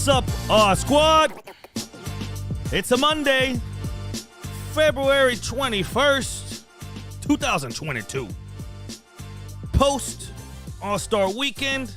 What's up, squad? It's a Monday, February 21st, 2022. Post All-Star Weekend.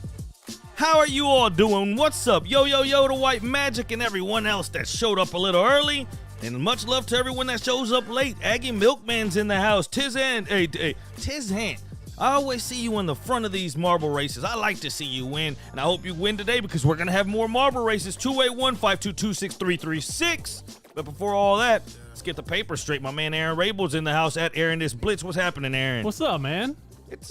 How are you all doing? What's up? Yo, the White Magic and everyone else that showed up a little early. And much love to everyone that shows up late. Aggie Milkman's in the house. Tizan. Hey, Tizan. I always see you in the front of these marble races. I like to see you win, and I hope you win today because we're going to have more marble races. 281-522-6336. But before all that, let's get the paper straight. My man Aaron Rabel's in the house at Aaron This Blitz. What's happening, Aaron? What's up, man?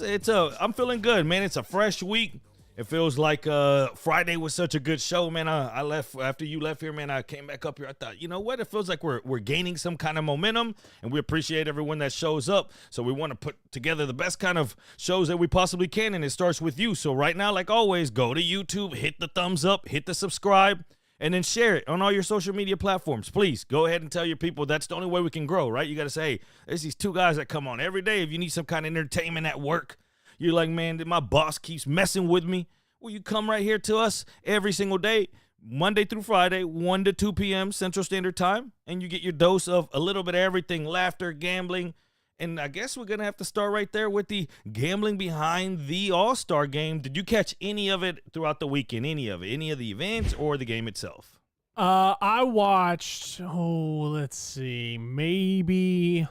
I'm feeling good, man. It's a fresh week. It feels like Friday was such a good show, man. I left after you left here, man. I came back up here. I thought, you know what? It feels like we're gaining some kind of momentum, and we appreciate everyone that shows up. So we want to put together the best kind of shows that we possibly can, and it starts with you. So right now, like always, go to YouTube, hit the thumbs up, hit the subscribe, and then share it on all your social media platforms. Please go ahead and tell your people that's the only way we can grow, right? You got to say, hey, there's these two guys that come on every day. If you need some kind of entertainment at work, you're like, man, my boss keeps messing with me. Well, you come right here to us every single day, Monday through Friday, 1 to 2 p.m. Central Standard Time, and you get your dose of a little bit of everything, laughter, gambling, and I guess we're going to have to start right there with the gambling behind the All-Star Game. Did you catch any of it throughout the weekend, any of the events or the game itself? I watched, let's see, maybe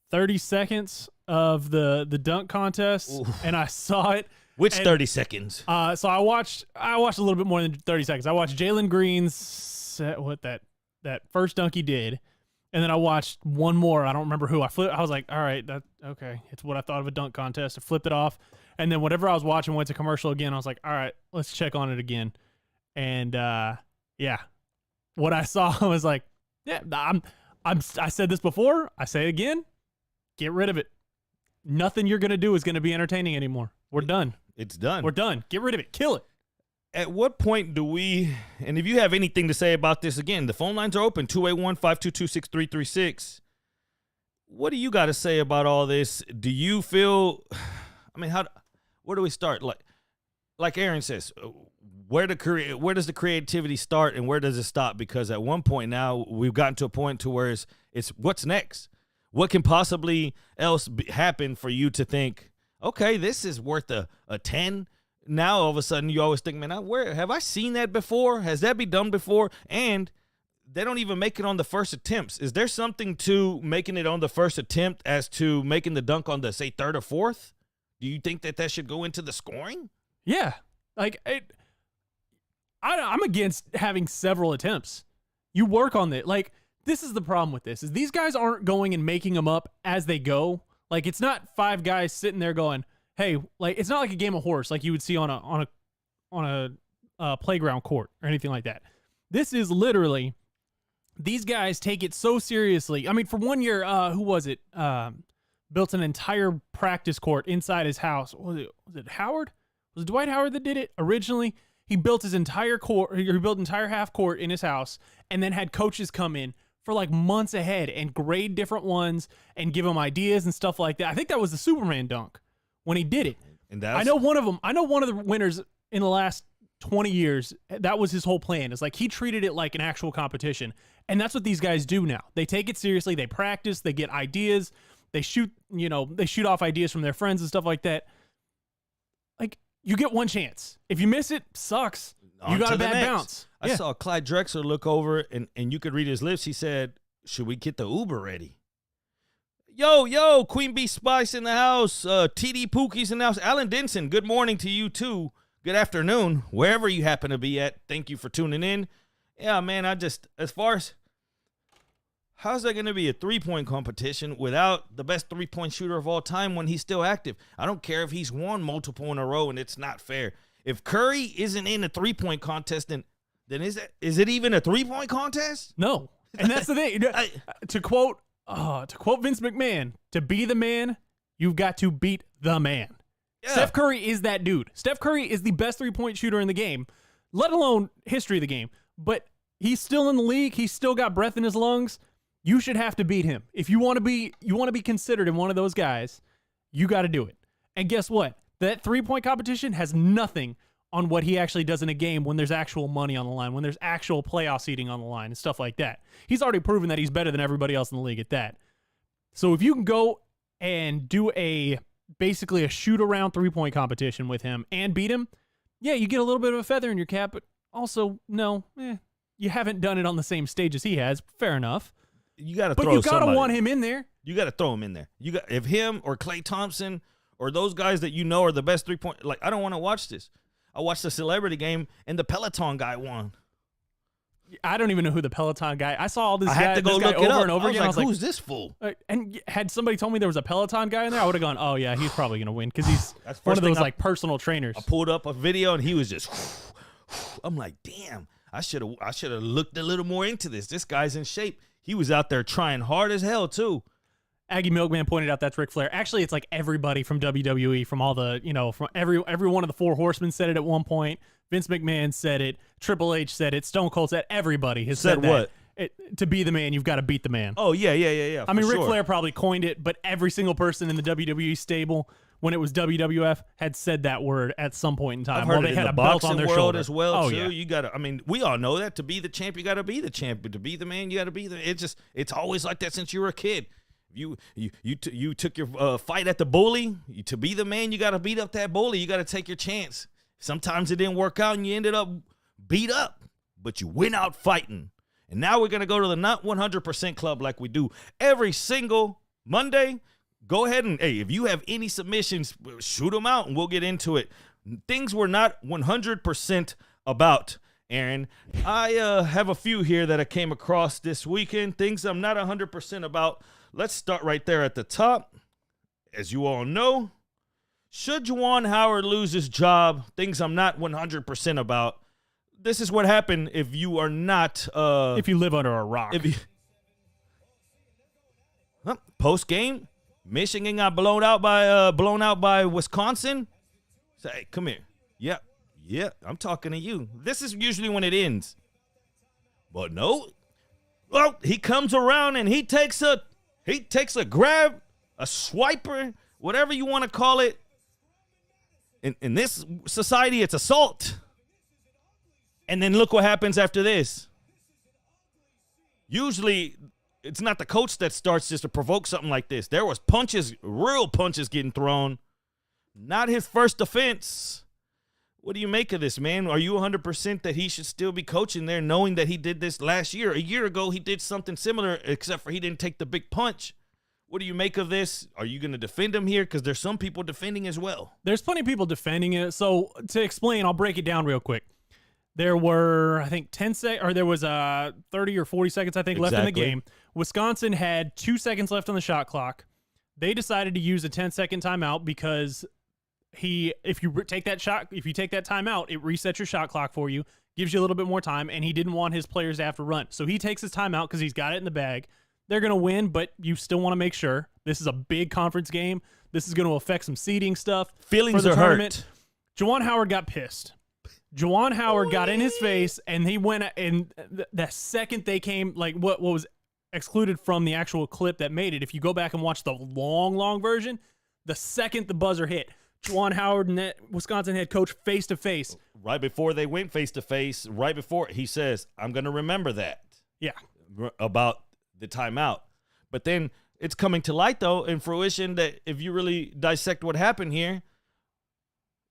30 seconds of the dunk contest. Ooh. And I saw it. Which 30 seconds? So I watched a little bit more than 30 seconds. I watched Jalen Green's that first dunk he did, and then I watched one more. I don't remember who. I was like, all right, okay. It's what I thought of a dunk contest. I flipped it off, and then whatever I was watching went to commercial again. I was like, all right, let's check on it again. And yeah, what I saw I was like, yeah, I said this before. I say it again. Get rid of it. Nothing you're gonna do is gonna be entertaining anymore. We're done. It's done. We're done. Get rid of it. Kill it. At what point do we, and if you have anything to say about this, again, the phone lines are open, 281-522-6336. What do you got to say about all this? Do you feel, I mean, where do we start? Like Aaron says, where does the creativity start and where does it stop? Because at one point now, we've gotten to a point to where it's what's next? What can possibly else happen for you to think, okay, this is worth a 10. Now, all of a sudden, you always think, man, where have I seen that before? Has that been done before? And they don't even make it on the first attempts. Is there something to making it on the first attempt as to making the dunk on the, say, third or fourth? Do you think that should go into the scoring? Yeah. Like, I'm against having several attempts. You work on it. Like, this is the problem with this, is these guys aren't going and making them up as they go. Like, it's not five guys sitting there going, hey, like, it's not like a game of horse like you would see on a playground court or anything like that. This is literally, these guys take it so seriously. I mean, for 1 year, who was it? Built an entire practice court inside his house. Was it Howard? Was it Dwight Howard that did it originally? He built his entire court, he built an entire half court in his house, and then had coaches come in for like months ahead and grade different ones and give them ideas and stuff like that. I think that was the Superman dunk when he did it. And I know one of them. I know one of the winners in the last 20 years. That was his whole plan. It's like he treated it like an actual competition. And that's what these guys do now. They take it seriously. They practice. They get ideas. They shoot off ideas from their friends and stuff like that. Like, you get one chance. If you miss it, sucks. You got a bad bounce. I saw Clyde Drexler look over, and you could read his lips. He said, should we get the Uber ready? Yo, Queen Bee Spice in the house. TD Pookie's in the house. Alan Denson, good morning to you, too. Good afternoon, wherever you happen to be at. Thank you for tuning in. Yeah, man, as far as, how's that going to be a three-point competition without the best three-point shooter of all time when he's still active? I don't care if he's won multiple in a row, and it's not fair. If Curry isn't in a three-point contest, then is it even a three-point contest? No. And that's the thing. To quote Vince McMahon, to be the man, you've got to beat the man. Yeah. Steph Curry is that dude. Steph Curry is the best three-point shooter in the game, let alone history of the game. But he's still in the league. He's still got breath in his lungs. You should have to beat him. If you want to be considered in one of those guys, you got to do it. And guess what? That three-point competition has nothing on what he actually does in a game when there's actual money on the line, when there's actual playoff seeding on the line and stuff like that. He's already proven that he's better than everybody else in the league at that. So if you can go and do basically a shoot-around three-point competition with him and beat him, yeah, you get a little bit of a feather in your cap, but also, no, you haven't done it on the same stage as he has. Fair enough. You got to But throw you got to somebody. want him in there. You got to throw him in there. If him or Klay Thompson or those guys that you know are the best three-point, like, I don't want to watch this. I watched the celebrity game and the Peloton guy won. I don't even know who the Peloton guy. I saw all this I guy, had to go this guy look it over up. and over I was again. like, who's this fool? And had somebody told me there was a Peloton guy in there, I would have gone, oh yeah, he's probably gonna win because he's That's one first of those thing like personal trainers. I pulled up a video and he was just. I'm like, damn. I should have looked a little more into this. This guy's in shape. He was out there trying hard as hell too. Aggie Milkman pointed out that's Ric Flair. Actually, it's like everybody from WWE, from all the, from every one of the Four Horsemen said it at one point. Vince McMahon said it. Triple H said it. Stone Cold said it. Everybody has said what? that. To be the man, you've got to beat the man. Oh, yeah. I mean, for Ric sure. Flair probably coined it, but every single person in the WWE stable, when it was WWF, had said that word at some point in time. I've heard they it had in a the belt boxing on their world shoulder as well, oh, too. Yeah. You gotta. I mean, we all know that to be the champ, you gotta be the champ. But to be the man, you gotta be the. It's always like that since you were a kid. You took your fight at the bully. To be the man, you gotta beat up that bully. You gotta take your chance. Sometimes it didn't work out, and you ended up beat up, but you went out fighting. And now we're gonna go to the Not 100% Club like we do every single Monday. Go ahead and, hey, if you have any submissions, shoot them out and we'll get into it. Things we're not 100% about, Aaron. I have a few here that I came across this weekend. Things I'm not 100% about. Let's start right there at the top. As you all know, should Juwan Howard lose his job? Things I'm not 100% about. This is what happened if you are not. If you live under a rock. Post game, Michigan got blown out by Wisconsin. Say, hey, come here. Yeah, I'm talking to you. This is usually when it ends. But no. Well, he comes around and he takes a grab, a swiper, whatever you want to call it. In this society, it's assault. And then look what happens after this. Usually, it's not the coach that starts this to provoke something like this. There was real punches getting thrown. Not his first offense. What do you make of this, man? Are you 100% that he should still be coaching there knowing that he did this last year? A year ago, he did something similar, except for he didn't take the big punch. What do you make of this? Are you going to defend him here? Because there's some people defending as well. There's plenty of people defending it. So to explain, I'll break it down real quick. There were, I think, 30 or 40 seconds, I think, left in the game. Wisconsin had 2 seconds left on the shot clock. They decided to use a 10-second timeout because if you take that timeout, it resets your shot clock for you, gives you a little bit more time, and he didn't want his players to have to run. So he takes his timeout because he's got it in the bag. They're going to win, but you still want to make sure. This is a big conference game. This is going to affect some seeding stuff. Feelings for the are tournament. hurt. Juwan Howard got pissed. Juwan Howard got in his face, and he went, and the second they came, like what was excluded from the actual clip that made it, if you go back and watch the long version, the second the buzzer hit, Juwan Howard and that Wisconsin head coach face to face. Right before they went face to face, right before, he says, I'm going to remember that. Yeah. About the timeout. But then it's coming to light, though, in fruition, that if you really dissect what happened here,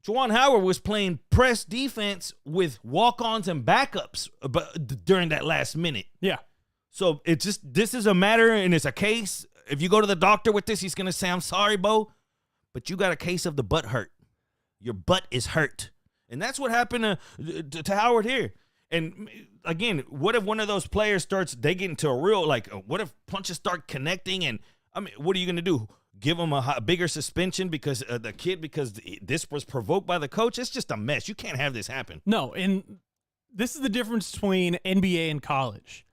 Juwan Howard was playing press defense with walk-ons and backups during that last minute. Yeah. So this is a matter, and it's a case. If you go to the doctor with this, he's going to say, I'm sorry, Bo, but you got a case of the butt hurt. Your butt is hurt. And that's what happened to Howard here. And again, what if one of those players they get into a real, what if punches start connecting? And I mean, what are you going to do? Give him a bigger suspension because this was provoked by the coach? It's just a mess. You can't have this happen. No, and this is the difference between NBA and college.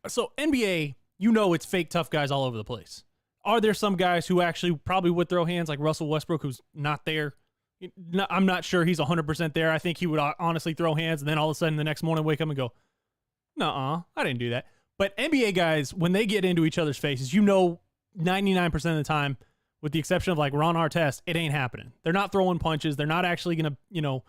So NBA, it's fake tough guys all over the place. Are there some guys who actually probably would throw hands, like Russell Westbrook, who's not there? I'm not sure he's 100% there. I think he would honestly throw hands, and then all of a sudden the next morning wake up and go, nuh-uh, I didn't do that. But NBA guys, when they get into each other's faces, 99% of the time with the exception of like Ron Artest, it ain't happening. They're not throwing punches. They're not actually going to,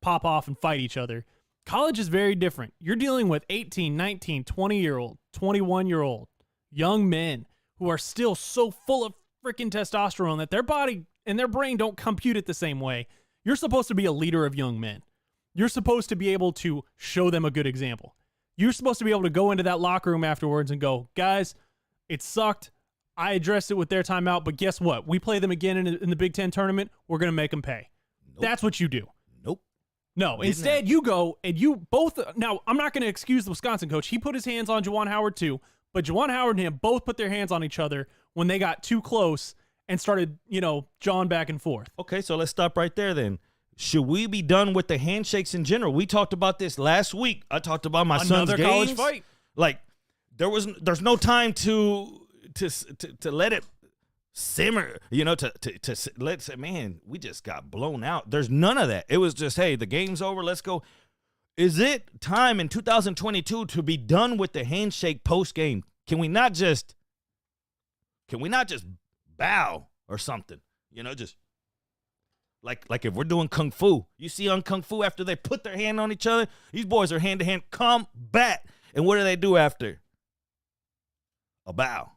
pop off and fight each other. College is very different. You're dealing with 18, 19, 20-year-old, 21-year-old young men who are still so full of freaking testosterone that their body and their brain don't compute it the same way. You're supposed to be a leader of young men. You're supposed to be able to show them a good example. You're supposed to be able to go into that locker room afterwards and go, guys, it sucked. I addressed it with their timeout, but guess what? We play them again in the Big Ten tournament. We're going to make them pay. Nope. That's what you do. Nope. No, instead you go and you both. Now, I'm not going to excuse the Wisconsin coach. He put his hands on Juwan Howard too, but Juwan Howard and him both put their hands on each other when they got too close and started, jawing back and forth. Okay, so let's stop right there then. Should we be done with the handshakes in general? We talked about this last week. I talked about my son's games. College fight. Like there's no time to let it simmer, to let say, man, we just got blown out. There's none of that. It was just, hey, the game's over. Let's go. Is it time in 2022 to be done with the handshake post game? Can we not just bow or something? Just like if we're doing kung fu. You see on kung fu after they put their hand on each other, these boys are hand to hand combat. And what do they do after? A bow.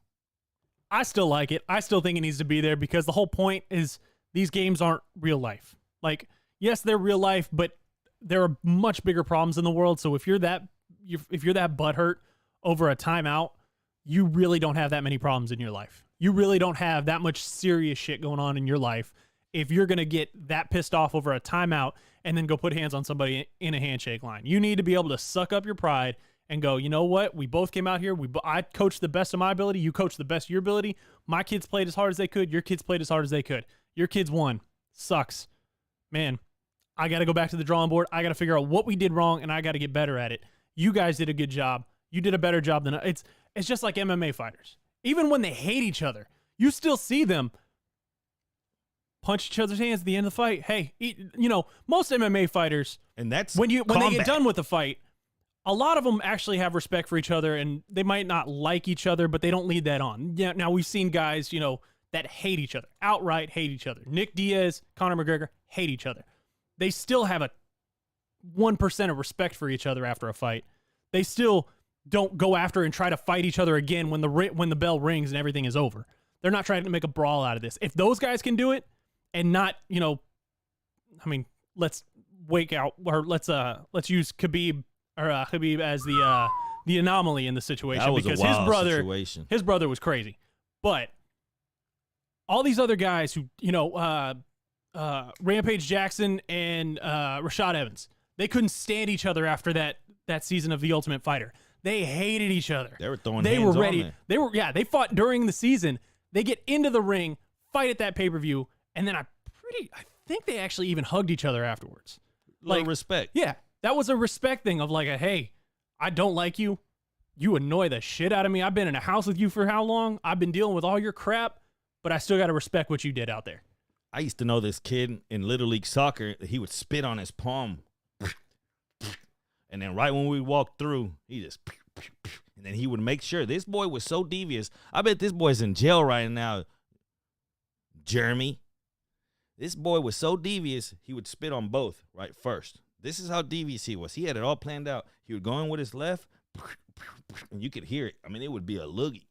I still like it. I still think it needs to be there because the whole point is these games aren't real life. Like, yes, they're real life, but there are much bigger problems in the world. So if you're that butthurt over a timeout, you really don't have that many problems in your life. You really don't have that much serious shit going on in your life if you're going to get that pissed off over a timeout and then go put hands on somebody in a handshake line. You need to be able to suck up your pride and go, you know what? We both came out here. I coached the best of my ability. You coached the best of your ability. My kids played as hard as they could. Your kids played as hard as they could. Your kids won. Sucks. Man, I got to go back to the drawing board. I got to figure out what we did wrong, and I got to get better at it. You guys did a good job. You did a better job than it's just like MMA fighters. Even when they hate each other, you still see them punch each other's hands at the end of the fight. Hey, most MMA fighters, and that's when they get done with the fight, a lot of them actually have respect for each other, and they might not like each other, but they don't lead that on. Yeah, now we've seen guys, that hate each other, outright hate each other. Nick Diaz, Conor McGregor hate each other. They still have a 1% of respect for each other after a fight. They still don't go after and try to fight each other again when the bell rings and everything is over. They're not trying to make a brawl out of this. If those guys can do it and not, let's wake out or let's use Khabib as the anomaly in the situation that was because a wild situation. His brother was crazy. But all these other guys who, Rampage Jackson and Rashad Evans, they couldn't stand each other after that season of The Ultimate Fighter. They hated each other. They were throwing hands on there. They fought during the season. They get into the ring, fight at that pay-per-view, and then I think they actually even hugged each other afterwards. Like respect. Yeah. That was a respect thing of like, hey, I don't like you. You annoy the shit out of me. I've been in a house with you for how long? I've been dealing with all your crap, but I still got to respect what you did out there. I used to know this kid in Little League Soccer. He would spit on his palm. And then right when we walked through, he just, and then he would make sure. This boy was so devious. I bet this boy's in jail right now, Jeremy. This boy was so devious, he would spit on both right first. This is how devious he was. He had it all planned out. He would go in with his left, and you could hear it. I mean, it would be a loogie.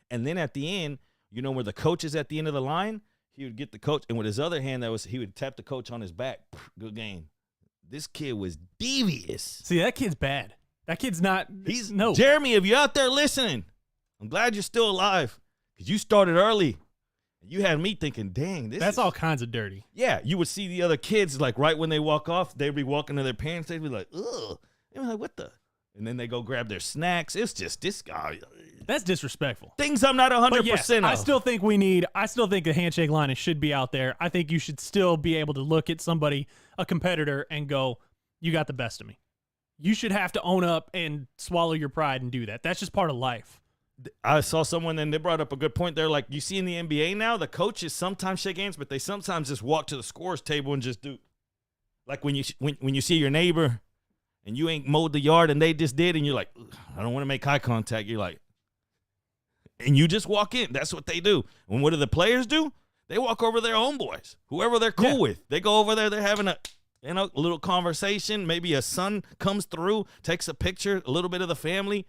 And then at the end, where the coach is at the end of the line, he would get the coach, and with his other hand, he would tap the coach on his back. Good game. This kid was devious. See, that kid's bad. That kid's not. No. Jeremy, if you're out there listening, I'm glad you're still alive because you started early. You had me thinking, dang, that's all kinds of dirty. Yeah, you would see the other kids, like right when they walk off, they'd be walking to their parents. They'd be like, ugh. They'd be like, what the? And then they go grab their snacks. It's just this guy. That's disrespectful. Things I'm not 100% of. I still think the handshake line should be out there. I think you should still be able to look at somebody, a competitor, and go, you got the best of me. You should have to own up and swallow your pride and do that. That's just part of life. I saw someone and they brought up a good point. They're like, you see in the NBA now, the coaches sometimes shake hands, but they sometimes just walk to the scorer's table and just do. Like when you see your neighbor and you ain't mowed the yard and they just did, and you're like, I don't want to make eye contact. You're like, And you just walk in. That's what they do. And what do the players do? They walk over their own boys, whoever they're cool with. They go over there. They're having a little conversation. Maybe a son comes through, takes a picture, a little bit of the family,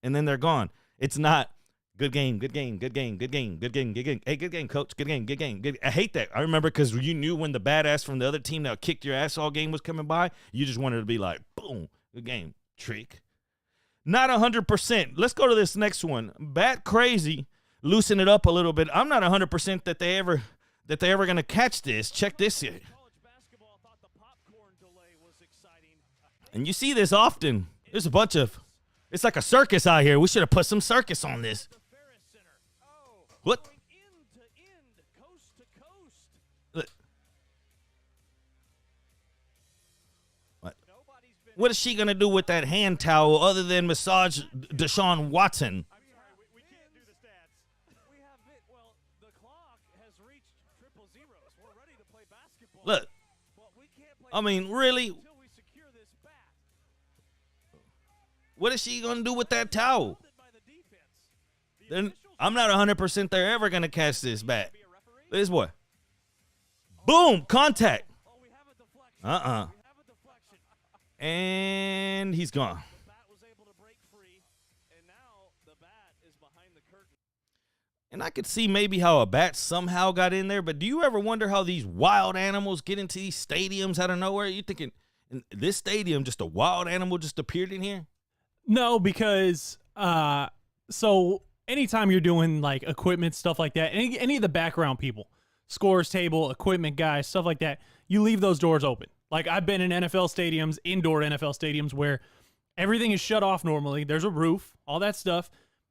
and then they're gone. It's not good game, good game, good game, good game, good game, good game. Hey, good game, coach. Good game, good game, good. I hate that. I remember because you knew when the badass from the other team that kicked your ass all game was coming by, you just wanted to be like, boom, good game, trick. Not 100%. Let's go to this next one. Bat crazy, loosen it up a little bit. I'm not 100% that they ever gonna catch this. Check this here. And you see this often. There's a bunch of. It's like a circus out here. We should have put some circus on this. What? What is she going to do with that hand towel other than massage Deshaun Watson? We can't do the stats. We have it. Well, the clock has reached triple zeros. We're ready to play basketball. Look. But we can't play I mean, really? until we secure this bat. What is she going to do with that towel? By the defense. Then I'm not 100% they're ever going to catch this bat. This boy. Boom, contact. Oh, we have a deflection. Uh-uh. We have a deflection. And he's gone. The bat was able to break free, and now the bat is behind the curtain. And I could see maybe how a bat somehow got in there, but do you ever wonder how these wild animals get into these stadiums out of nowhere? You're thinking, in this stadium, just a wild animal just appeared in here? No, because so anytime you're doing like equipment stuff like that, any of the background people, scores table, equipment guys, stuff like that, you leave those doors open. Like I've been in NFL stadiums, indoor NFL stadiums, where everything is shut off normally. There's a roof, all that stuff,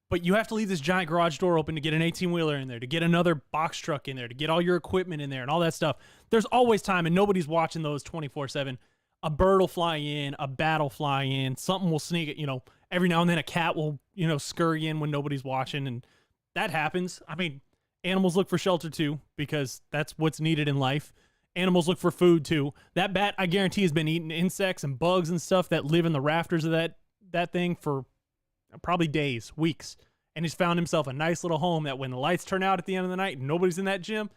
but you have to leave this giant garage door open to get an 18-wheeler in there, to get another box truck in there, to get all your equipment in there and all that stuff. There's always time, and nobody's watching those 24/7. A bird will fly in, a bat will fly in, something will sneak it, every now and then a cat will, scurry in when nobody's watching, and that happens. I mean, animals look for shelter too, because that's what's needed in life. Animals look for food too. That bat, I guarantee, has been eating insects and bugs and stuff that live in the rafters of that thing for probably days, weeks, and he's found himself a nice little home that when the lights turn out at the end of the night and nobody's in that gym,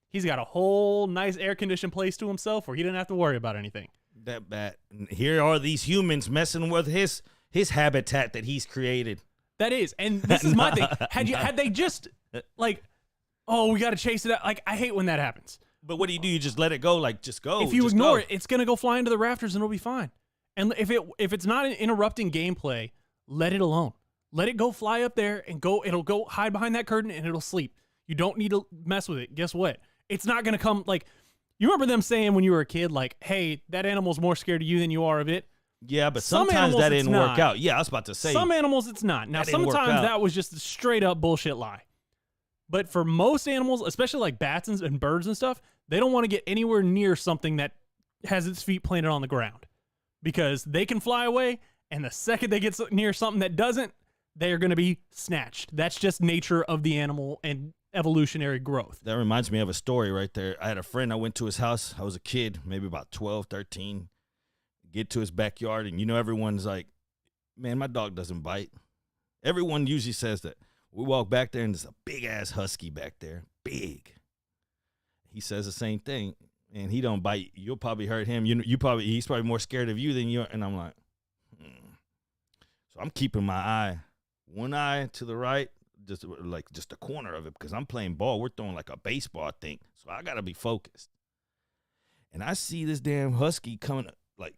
he's got a whole nice air-conditioned place to himself where he didn't have to worry about anything. That bat. And here are these humans messing with his habitat that he's created. That is, and this is my thing. Had they just like, oh, we got to chase it out. Like, I hate when that happens. But what do? You just let it go? Like, just go. If you just ignore go. it, it's gonna go fly into the rafters and it'll be fine. And if it's not interrupting gameplay, let it alone. Let it go fly up there and go. It'll go hide behind that curtain and it'll sleep. You don't need to mess with it. Guess what? It's not gonna come like. You remember them saying when you were a kid, like, "Hey, that animal's more scared of you than you are of it." Yeah, but Some sometimes animals that didn't it's work not. out. Yeah, I was about to say. Some animals it's not. Now, That didn't work sometimes out. that was just a straight up bullshit lie. But for most animals, especially like bats and birds and stuff, they don't want to get anywhere near something that has its feet planted on the ground because they can fly away, and the second they get near something that doesn't, they are going to be snatched. That's just nature of the animal and evolutionary growth. That reminds me of a story right there. I had a friend. I went to his house. I was a kid, maybe about 12, 13. Get to his backyard, and everyone's like, man, my dog doesn't bite. Everyone usually says that. We walk back there, and there's a big-ass husky back there. Big. He says the same thing, and he don't bite. You'll probably hurt him. He's probably more scared of you than you are. And I'm like, So I'm keeping my one eye to the right, just the corner of it, because I'm playing ball. We're throwing like a baseball, I think. So I got to be focused. And I see this damn husky coming, like,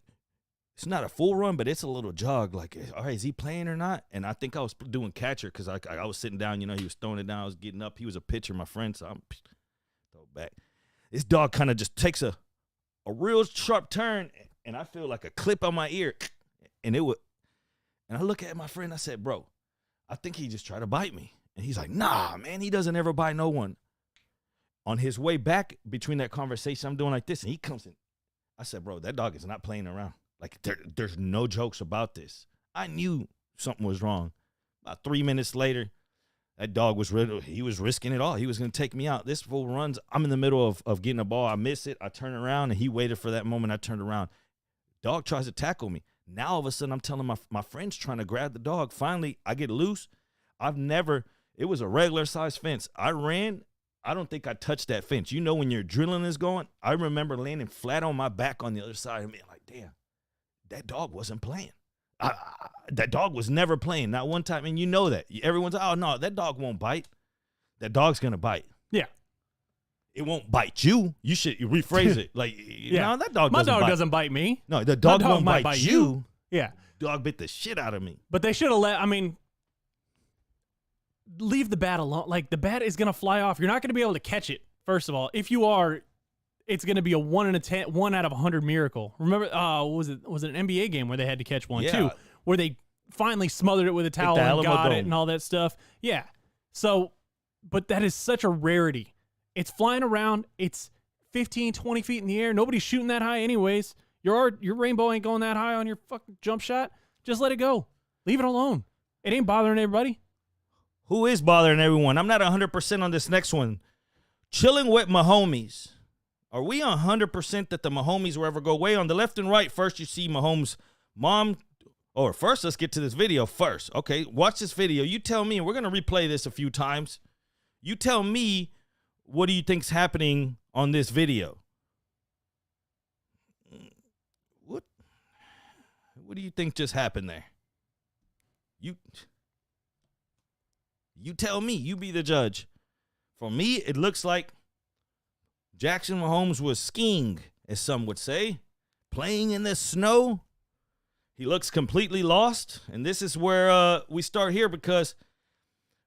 it's not a full run, but it's a little jog. Like, all right, is he playing or not? And I think I was doing catcher because I was sitting down. He was throwing it down. I was getting up. He was a pitcher, my friend, so I'm throw it back. This dog kind of just takes a real sharp turn, and I feel like a clip on my ear. And I look at my friend. I said, bro, I think he just tried to bite me. And he's like, nah, man, he doesn't ever bite no one. On his way back between that conversation, I'm doing like this, and he comes in. I said, bro, that dog is not playing around. Like, there's no jokes about this. I knew something was wrong. About 3 minutes later, that dog was he was risking it all. He was going to take me out. This fool runs. I'm in the middle of getting a ball. I miss it. I turn around, and he waited for that moment. I turned around. Dog tries to tackle me. Now, all of a sudden, I'm telling my friend's trying to grab the dog. Finally, I get loose. I've never It was a regular size fence. I ran. I don't think I touched that fence. You know when your adrenaline is going? I remember landing flat on my back on the other side and being like, damn, that dog wasn't playing. That dog was never playing, not one time. And you know that. Everyone's like, oh, no, that dog won't bite. That dog's going to bite. Yeah. It won't bite you. You should rephrase it. Like, no, that dog My doesn't dog bite. doesn't bite me. No, the dog, dog won't might bite you. Yeah. Dog bit the shit out of me. But they should have leave the bat alone. Like, the bat is going to fly off. You're not going to be able to catch it, first of all. If you are, it's going to be a 1 out of 100 miracle. Remember, was it an NBA game where they had to catch one, too? Where they finally smothered it with a towel and got it and all that stuff. Yeah. So, but that is such a rarity. It's flying around. It's 15, 20 feet in the air. Nobody's shooting that high anyways. Your rainbow ain't going that high on your fucking jump shot. Just let it go. Leave it alone. It ain't bothering everybody. Who is bothering everyone? I'm not 100% on this next one. Chilling with Mahomes. Are we 100% that the Mahomes will ever go away? On the left and right, first you see Mahomes' mom. Or first, let's get to this video first. Okay, watch this video. You tell me, and we're going to replay this a few times. You tell me, what do you think's happening on this video? What do you think just happened there? You tell me. You be the judge. For me, it looks like Jackson Mahomes was skiing, as some would say, playing in the snow. He looks completely lost, and this is where we start here because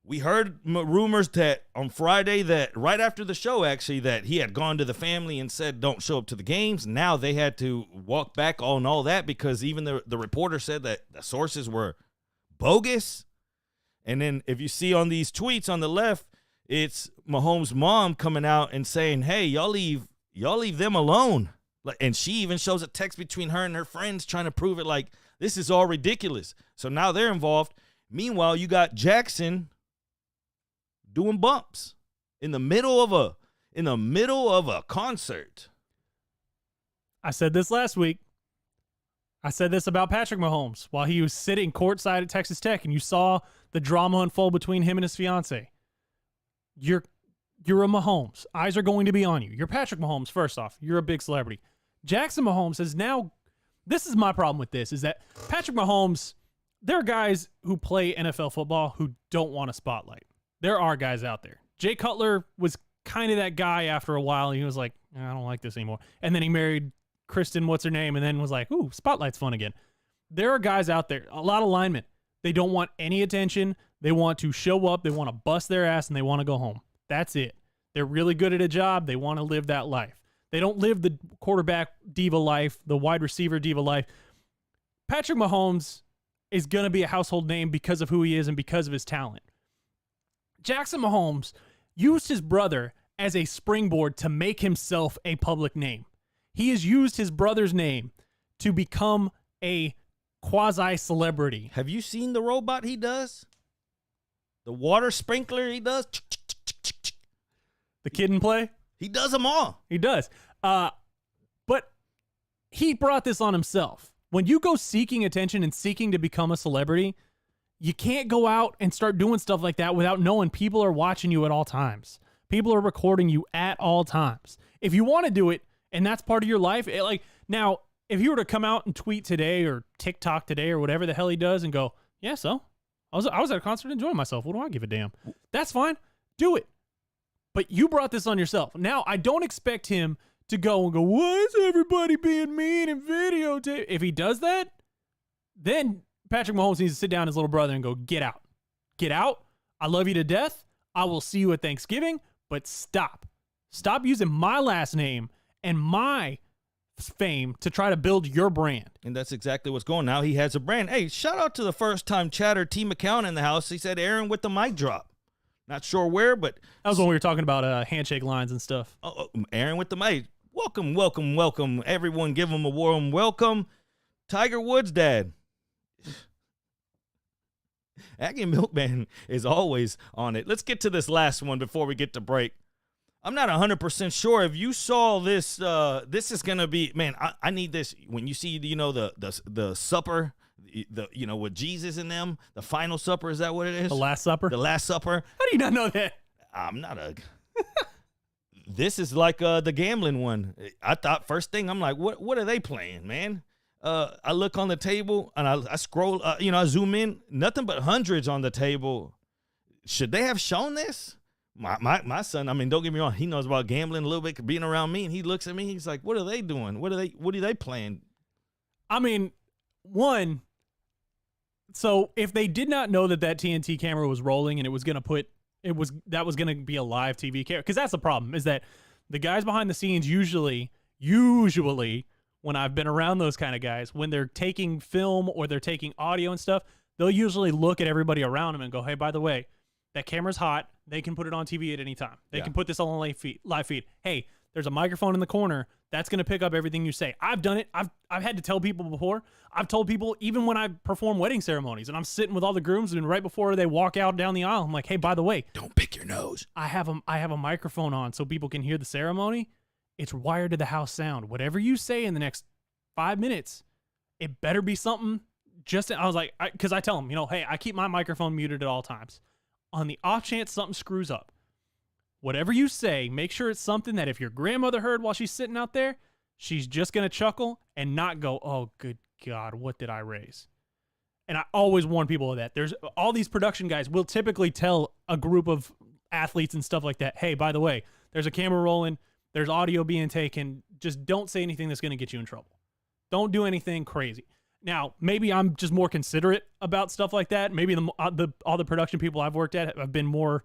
we heard rumors that on Friday, that right after the show, actually, that he had gone to the family and said, don't show up to the games. Now they had to walk back on all that because even the reporter said that the sources were bogus. And then if you see on these tweets on the left, it's Mahomes' mom coming out and saying, hey, y'all leave them alone. And she even shows a text between her and her friends trying to prove it, like, this is all ridiculous. So now they're involved. Meanwhile, you got Jackson doing bumps in the middle of a concert. I said this last week. I said this about Patrick Mahomes while he was sitting courtside at Texas Tech, and you saw the drama unfold between him and his fiance. You're a Mahomes. Eyes are going to be on you. You're Patrick Mahomes, first off. You're a big celebrity. Jackson Mahomes has now, this is my problem with this, is that Patrick Mahomes, there are guys who play NFL football who don't want a spotlight. There are guys out there. Jay Cutler was kind of that guy after a while. He was like, I don't like this anymore. And then he married Kristen, what's her name, and then was like, ooh, spotlight's fun again. There are guys out there, a lot of linemen. They don't want any attention. They want to show up. They want to bust their ass, and they want to go home. That's it. They're really good at a job. They want to live that life. They don't live the quarterback diva life, the wide receiver diva life. Patrick Mahomes is going to be a household name because of who he is and because of his talent. Jackson Mahomes used his brother as a springboard to make himself a public name. He has used his brother's name to become a quasi-celebrity. Have you seen the robot he does? The water sprinkler he does? The kid in play? He does them all. He does. But he brought this on himself. When you go seeking attention and seeking to become a celebrity, you can't go out and start doing stuff like that without knowing people are watching you at all times. People are recording you at all times. If you want to do it, and that's part of your life, now, if he were to come out and tweet today or TikTok today or whatever the hell he does and go, yeah, so I was at a concert enjoying myself. What do I give a damn? That's fine. Do it. But you brought this on yourself. Now, I don't expect him to go and go, why is everybody being mean and videotape? If he does that, then Patrick Mahomes needs to sit down with his little brother and go, get out. Get out. I love you to death. I will see you at Thanksgiving, but stop. Stop using my last name and my fame to try to build your brand. And that's exactly what's going on. Now he has a brand. Hey, shout out to the first-time chatter, T. McCown in the house. He said Aaron with the mic drop. Not sure where, but... That was when we were talking about handshake lines and stuff. Aaron with the mic. Welcome, welcome, welcome. Everyone give him a warm welcome. Tiger Woods' dad. Aggie Milkman is always on it. Let's get to this last one before we get to break. I'm not 100% sure if you saw this. This is going to be, man, I need this. When you see, the supper, with Jesus and them, the final supper, is that what it is? The Last Supper. The Last Supper. How do you not know that? I'm not a. This is like the gambling one. I thought first thing I'm like, what are they playing, man? I look on the table and I scroll. I zoom in. Nothing but hundreds on the table. Should they have shown this? My son. I mean, don't get me wrong. He knows about gambling a little bit, being around me, and he looks at me. He's like, "What are they doing? What are they playing?" I mean, one. So if they did not know that TNT camera was rolling and it was going to that was going to be a live TV camera, because that's the problem, is that the guys behind the scenes usually when I've been around those kind of guys, when they're taking film or they're taking audio and stuff, they'll usually look at everybody around them and go, hey, by the way, that camera's hot. They can put it on TV at any time. They can put this on the live feed. Hey, there's a microphone in the corner that's going to pick up everything you say. I've done it. I've had to tell people before. I've told people even when I perform wedding ceremonies and I'm sitting with all the grooms and right before they walk out down the aisle, I'm like, hey, by the way, don't pick your nose. I have a microphone on so people can hear the ceremony. It's wired to the house sound. Whatever you say in the next 5 minutes, it better be something. I was like, because I tell them, hey, I keep my microphone muted at all times. On the off chance something screws up, whatever you say, make sure it's something that if your grandmother heard while she's sitting out there, she's just going to chuckle and not go, oh, good God, what did I raise? And I always warn people of that. There's all these production guys will typically tell a group of athletes and stuff like that, hey, by the way, there's a camera rolling, there's audio being taken, just don't say anything that's going to get you in trouble. Don't do anything crazy. Now, maybe I'm just more considerate about stuff like that. Maybe all the production people I've worked at have been more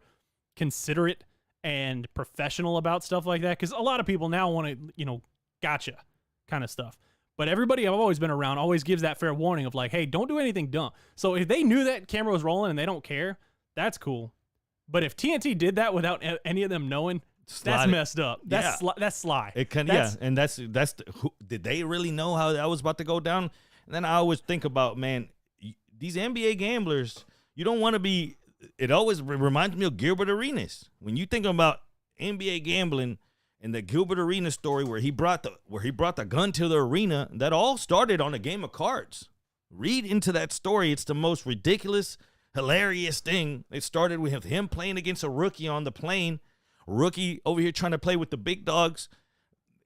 considerate and professional about stuff like that, because a lot of people now want to, gotcha kind of stuff. But everybody I've always been around always gives that fair warning of like, hey, don't do anything dumb. So if they knew that camera was rolling and they don't care, that's cool. But if TNT did that without any of them knowing, that's messed up. That's sly. It can, and did they really know how that was about to go down? And then I always think about, man, these NBA gamblers, you don't want to be. It always reminds me of Gilbert Arenas. When you think about NBA gambling and the Gilbert Arenas story where he brought the gun to the arena, that all started on a game of cards. Read into that story. It's the most ridiculous, hilarious thing. It started with him playing against a rookie on the plane. Rookie over here trying to play with the big dogs.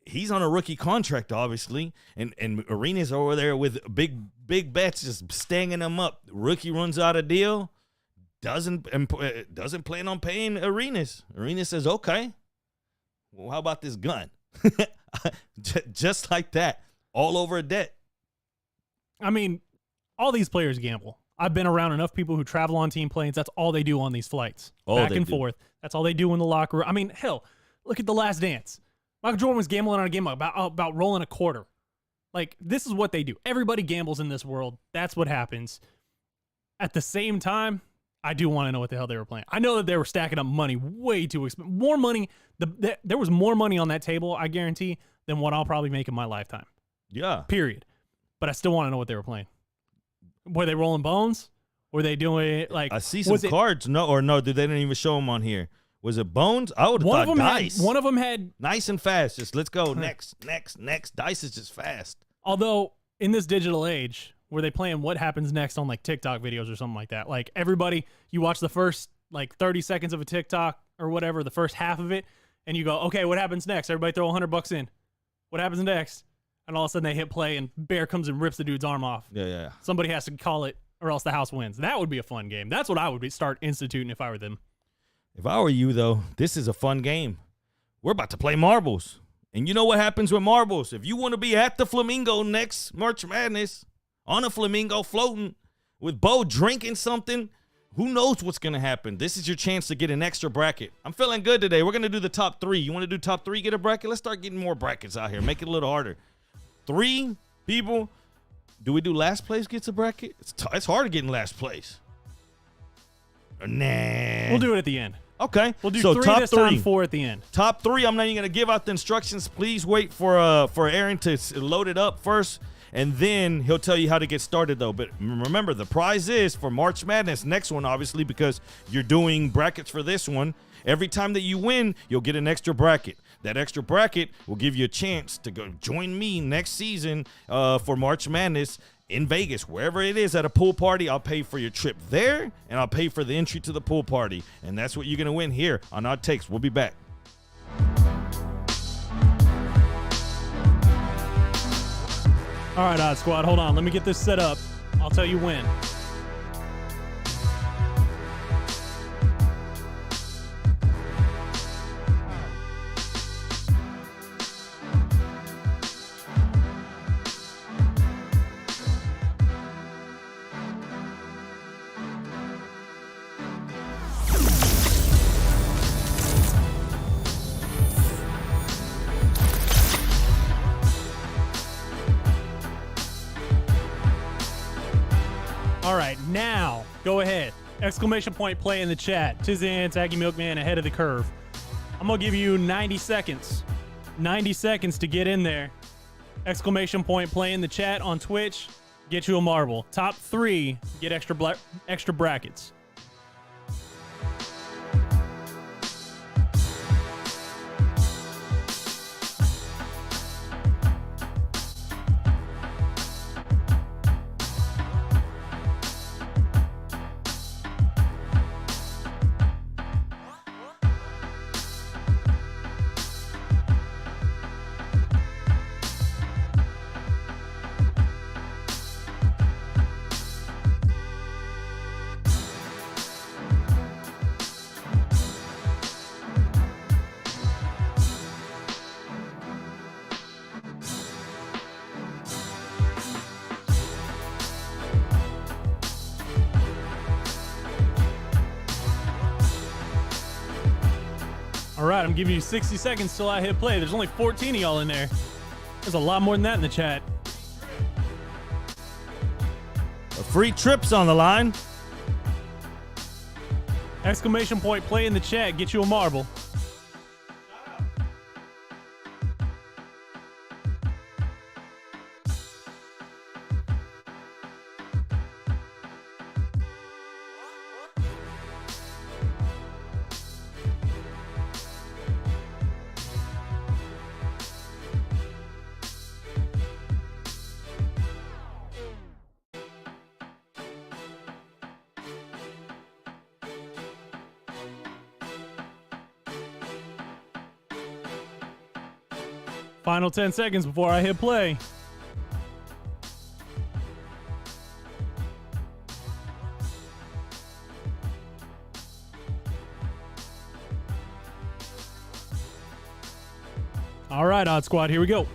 He's on a rookie contract, obviously, and Arenas over there with big bets, just stanging him up. Rookie runs out a deal, doesn't plan on paying Arenas. Arenas says, okay, well, how about this gun? Just like that, all over a debt. I mean, all these players gamble. I've been around enough people who travel on team planes. That's all they do on these flights, back and forth. That's all they do in the locker room. I mean, hell, look at The Last Dance. Michael Jordan was gambling on a game about rolling a quarter. Like, this is what they do. Everybody gambles in this world. That's what happens. At the same time, I do want to know what the hell they were playing. I know that they were stacking up money way too expensive. More money. There was more money on that table, I guarantee, than what I'll probably make in my lifetime. Yeah. Period. But I still want to know what they were playing. Were they rolling bones? Were they doing like? I see some cards. No, they didn't even show them on here. Was it bones? I would have thought dice. One of them had nice and fast. Just let's go next. Dice is just fast. Although in this digital age, were they playing what happens next on like TikTok videos or something like that? Like everybody, you watch the first like 30 seconds of a TikTok or whatever, the first half of it, and you go, okay, what happens next? Everybody throw $100 in. What happens next? And all of a sudden they hit play and Bear comes and rips the dude's arm off. Yeah. Somebody has to call it or else the house wins. That would be a fun game. That's what I would start instituting if I were them. If I were you, though, this is a fun game. We're about to play marbles. And you know what happens with marbles? If you want to be at the Flamingo next March Madness, on a Flamingo floating with Bo drinking something, who knows what's going to happen? This is your chance to get an extra bracket. I'm feeling good today. We're going to do the top 3. You want to do top 3, get a bracket? Let's start getting more brackets out here. Make it a little harder. 3 people. Do we do last place gets a bracket? It's hard to get in last place. Nah. We'll do it at the end. Okay. We'll do so 3 top this 3. time, 4 at the end. Top 3. I'm not even going to give out the instructions. Please wait for Aaron to load it up first, and then he'll tell you how to get started, though. But remember, the prize is for March Madness, next one, obviously, because you're doing brackets for this one. Every time that you win, you'll get an extra bracket. That extra bracket will give you a chance to go join me next season for March Madness in Vegas, wherever it is at a pool party, I'll pay for your trip there, and I'll pay for the entry to the pool party. And that's what you're going to win here on Odd Takes. We'll be back. All right, Odd Squad, hold on. Let me get this set up. I'll tell you when. All right, now go ahead. Exclamation point play in the chat. Tizance, Aggie Milkman ahead of the curve. I'm going to give you 90 seconds. 90 seconds to get in there. Exclamation point play in the chat on Twitch. Get you a marble. Top 3 get extra brackets. All right, I'm giving you 60 seconds till I hit play. There's only 14 of y'all in there. There's a lot more than that in the chat. A free trip's on the line. Exclamation point play in the chat. Get you a marble. Final 10 seconds before I hit play. All right, Odd Squad, here we go.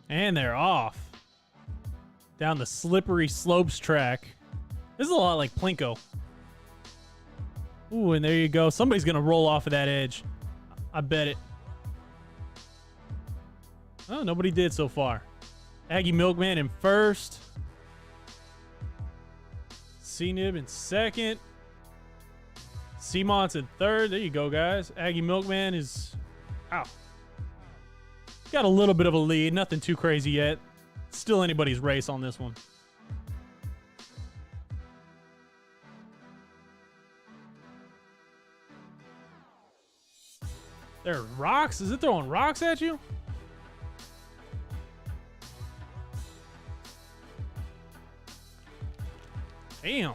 And they're off. Down the slippery slopes track. This is a lot like Plinko. Ooh, and there you go. Somebody's going to roll off of that edge. I bet it. Oh, nobody did so far. Aggie Milkman in first. C-Nib in second. C-Monts in third. There you go, guys. Aggie Milkman is... Ow. Got a little bit of a lead. Nothing too crazy yet. Still anybody's race on this one. There are rocks? Is it throwing rocks at you? Damn.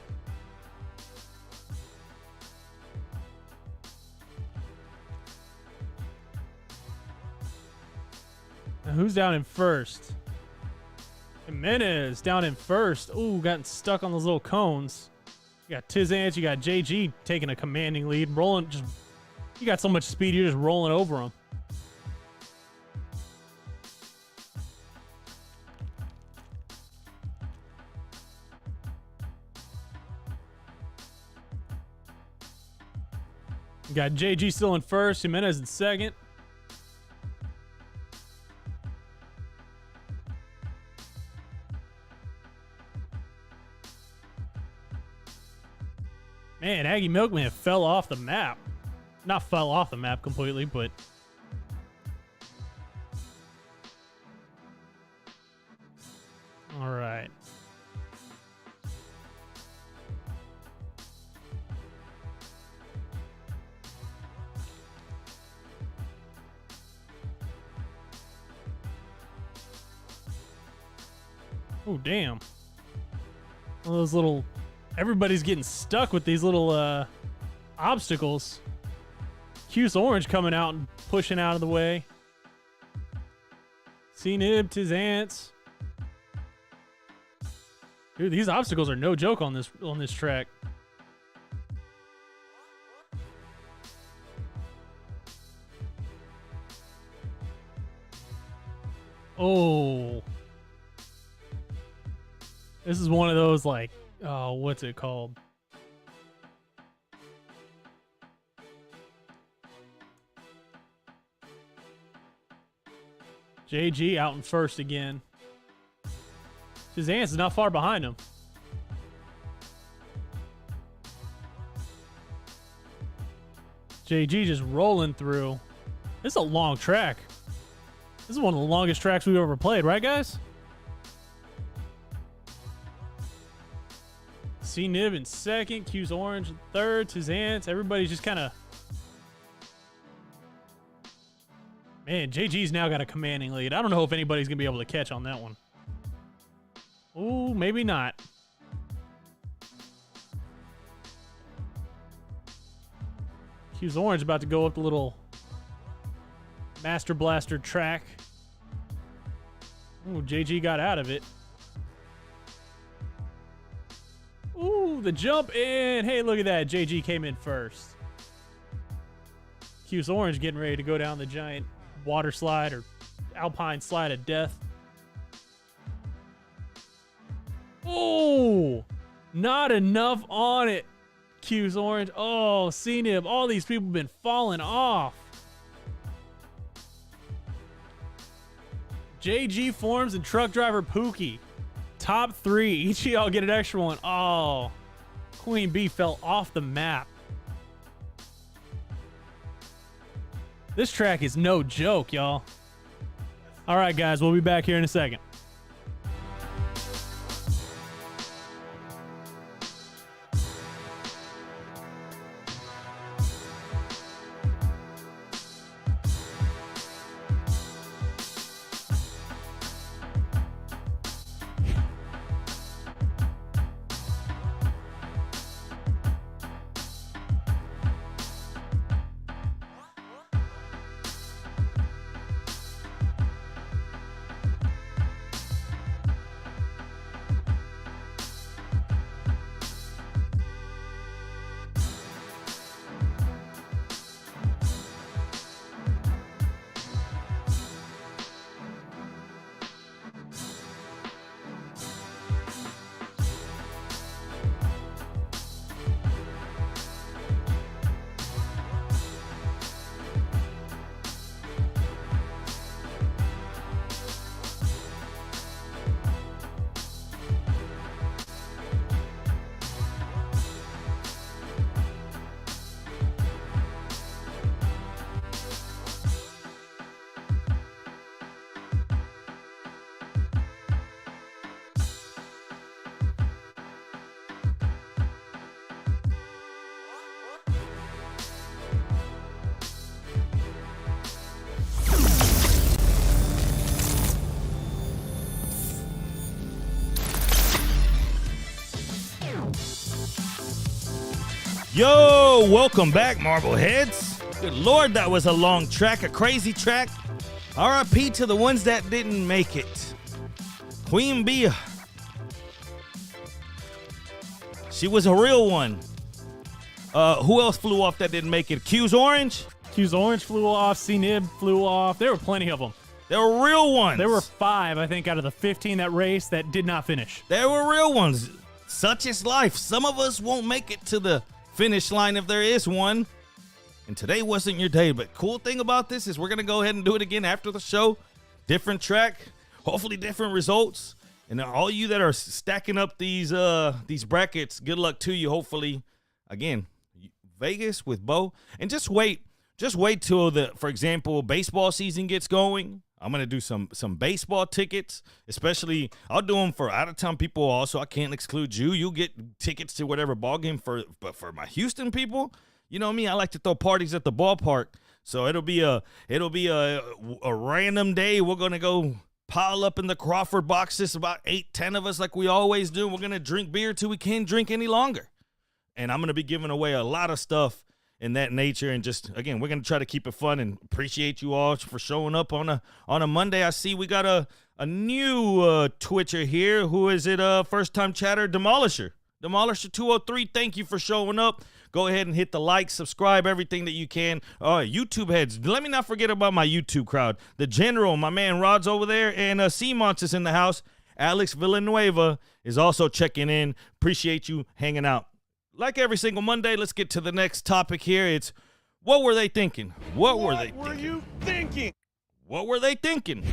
Now who's down in first? Jimenez down in first. Ooh, gotten stuck on those little cones. You got Tizance, you got JG taking a commanding lead. Rolling, just, you got so much speed, you're just rolling over them. You got JG still in first, Jimenez in second. Man, Aggie Milkman fell off the map. Not fell off the map completely, but... All right. Oh, damn. All those little... Everybody's getting stuck with these little obstacles. Cuse Orange coming out and pushing out of the way. C-Nib, Tizance. Dude, these obstacles are no joke on this track. Oh. This is one of those, like, oh, what's it called? JG out in first again. Tizance is not far behind him. JG just rolling through. This is a long track. This is one of the longest tracks we've ever played, right, guys? C-Nib in second, Cuse Orange in third, Tizance. Everybody's just kind of... Man, JG's now got a commanding lead. I don't know if anybody's going to be able to catch on that one. Ooh, maybe not. Cuse Orange about to go up the little Master Blaster track. Ooh, JG got out of it. Ooh, the jump in. Hey, look at that. JG came in first. Cuse Orange getting ready to go down the giant water slide or alpine slide of death. Oh, not enough on it. Cuse Orange. Oh, C-Nib. All these people have been falling off. JG Forms and Truck Driver Pookie. Top three. Each of y'all get an extra one. Oh, Queen Bee fell off the map. This track is no joke, y'all. All right, guys, we'll be back here in a second. Yo, welcome back, Marbleheads. Good Lord, that was a long track, a crazy track. RIP to the ones that didn't make it. Queen Bee, she was a real one. Who else flew off that didn't make it? Cuse Orange? Cuse Orange flew off. C-Nib flew off. There were plenty of them. There were real ones. There were 5, I think, out of the 15 that race that did not finish. There were real ones. Such is life. Some of us won't make it to the finish line if there is one. And today wasn't your day. But cool thing about this is we're going to go ahead and do it again after the show. Different track. Hopefully different results. And all you that are stacking up these brackets, good luck to you. Hopefully, again, Vegas with Bo. And just wait till for example, baseball season gets going. I'm going to do some baseball tickets, especially I'll do them for out-of-town people also. I can't exclude you. You get tickets to whatever ball game but for my Houston people, you know me, I like to throw parties at the ballpark. So it'll be a random day. We're going to go pile up in the Crawford boxes, about 8, 10 of us like we always do. We're going to drink beer till we can't drink any longer. And I'm going to be giving away a lot of stuff in that nature. And just, again, we're going to try to keep it fun and appreciate you all for showing up on a Monday. I see we got a new Twitcher here. Who is it? First-time chatter, Demolisher. Demolisher 203, thank you for showing up. Go ahead and hit the like, subscribe, everything that you can. YouTube heads, let me not forget about my YouTube crowd. The General, my man Rod's over there, and C-Monts is in the house. Alex Villanueva is also checking in. Appreciate you hanging out. Like every single Monday, let's get to the next topic here. It's what were they thinking? What were you thinking? What were they thinking?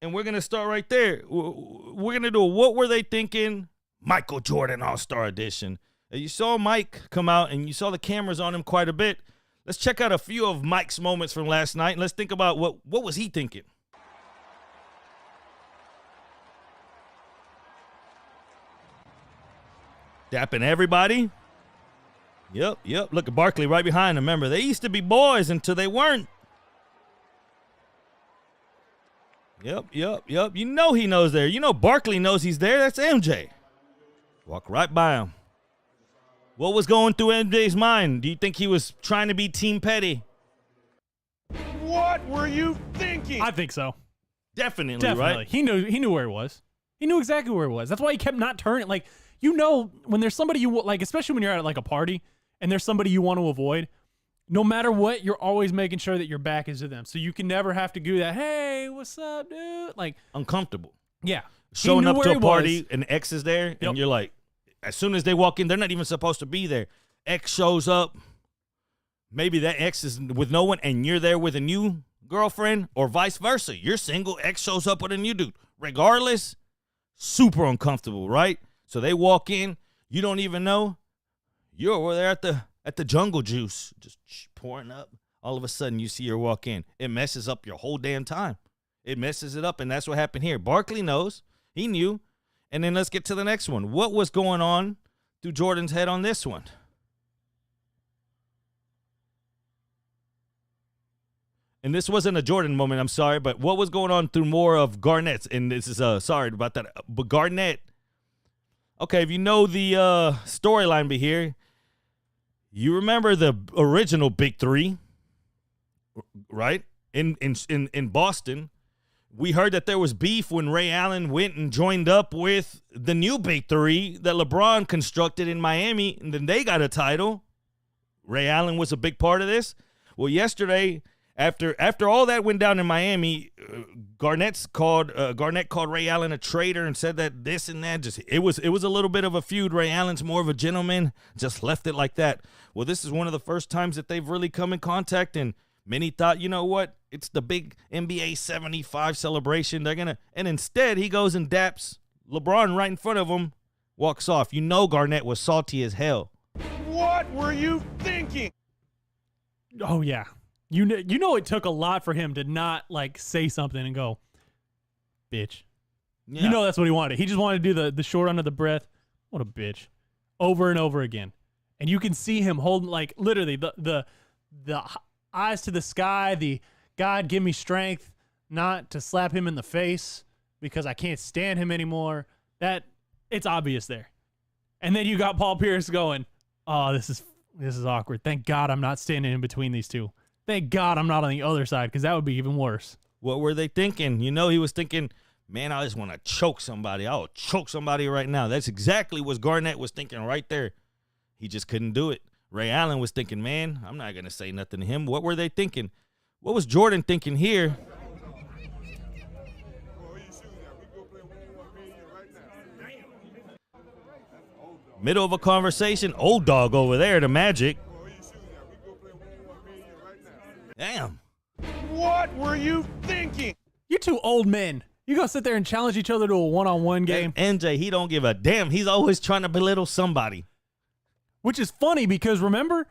And we're going to start right there. We're going to do a what were they thinking Michael Jordan All-Star Edition. You saw Mike come out, and you saw the cameras on him quite a bit. Let's check out a few of Mike's moments from last night, and let's think about what was he thinking. Dapping everybody. Yep. Look at Barkley right behind him. Remember, they used to be boys until they weren't. Yep. You know he knows there. You know Barkley knows he's there. That's MJ. Walk right by him. What was going through MJ's mind? Do you think he was trying to be Team Petty? What were you thinking? I think so. Definitely, right? He knew where he was. He knew exactly where he was. That's why he kept not turning. Like, you know, when there's somebody you like, especially when you're at like a party and there's somebody you want to avoid, no matter what, you're always making sure that your back is to them. So you can never have to do that. Hey, what's up, dude? Like, uncomfortable. Yeah. Showing up to a party was. and X is there, Yep. and you're like, as soon as they walk in, they're not even supposed to be there. X shows up. Maybe that X is with no one, and you're there with a new girlfriend, or vice versa. You're single, X shows up with a new dude. Regardless, super uncomfortable, right? So they walk in, you don't even know. You're over there at the Jungle Juice, just pouring up. All of a sudden, you see her walk in. It messes up your whole damn time. It messes it up, and that's what happened here. Barkley knows. He knew. And then let's get to the next one. What was going on through Jordan's head on this one? And this wasn't a Jordan moment, I'm sorry, but what was going on through more of Garnett's? And this is, sorry about that, but Garnett. Okay, if you know the storyline here, you remember the original Big Three, right? In Boston. We heard that there was beef when Ray Allen went and joined up with the new Big Three that LeBron constructed in Miami, and then they got a title. Ray Allen was a big part of this. Well, yesterday, after all that went down in Miami, Garnett called Ray Allen a traitor and said that this and that. It was a little bit of a feud. Ray Allen's more of a gentleman, just left it like that. Well, this is one of the first times that they've really come in contact, and many thought, you know what? It's the big NBA 75 celebration. And instead he goes and daps LeBron right in front of him, walks off. You know Garnett was salty as hell. What were you thinking? Oh, yeah. You know it took a lot for him to not, like, say something and go, bitch. Yeah. You know that's what he wanted. He just wanted to do the short under the breath. What a bitch. Over and over again. And you can see him holding, like, literally the eyes to the sky, the God give me strength not to slap him in the face because I can't stand him anymore. That it's obvious there. And then you got Paul Pierce going, oh, this is awkward. Thank God I'm not standing in between these two. Thank God I'm not on the other side, because that would be even worse. What were they thinking? You know, he was thinking, man, I just want to choke somebody. I'll choke somebody right now. That's exactly what Garnett was thinking right there. He just couldn't do it. Ray Allen was thinking, man, I'm not going to say nothing to him. What were they thinking? What was Jordan thinking here? Middle of a conversation, old dog over there, the Magic. Damn. What were you thinking? You two old men. You gonna sit there and challenge each other to a one-on-one game? MJ, he don't give a damn. He's always trying to belittle somebody. Which is funny because remember,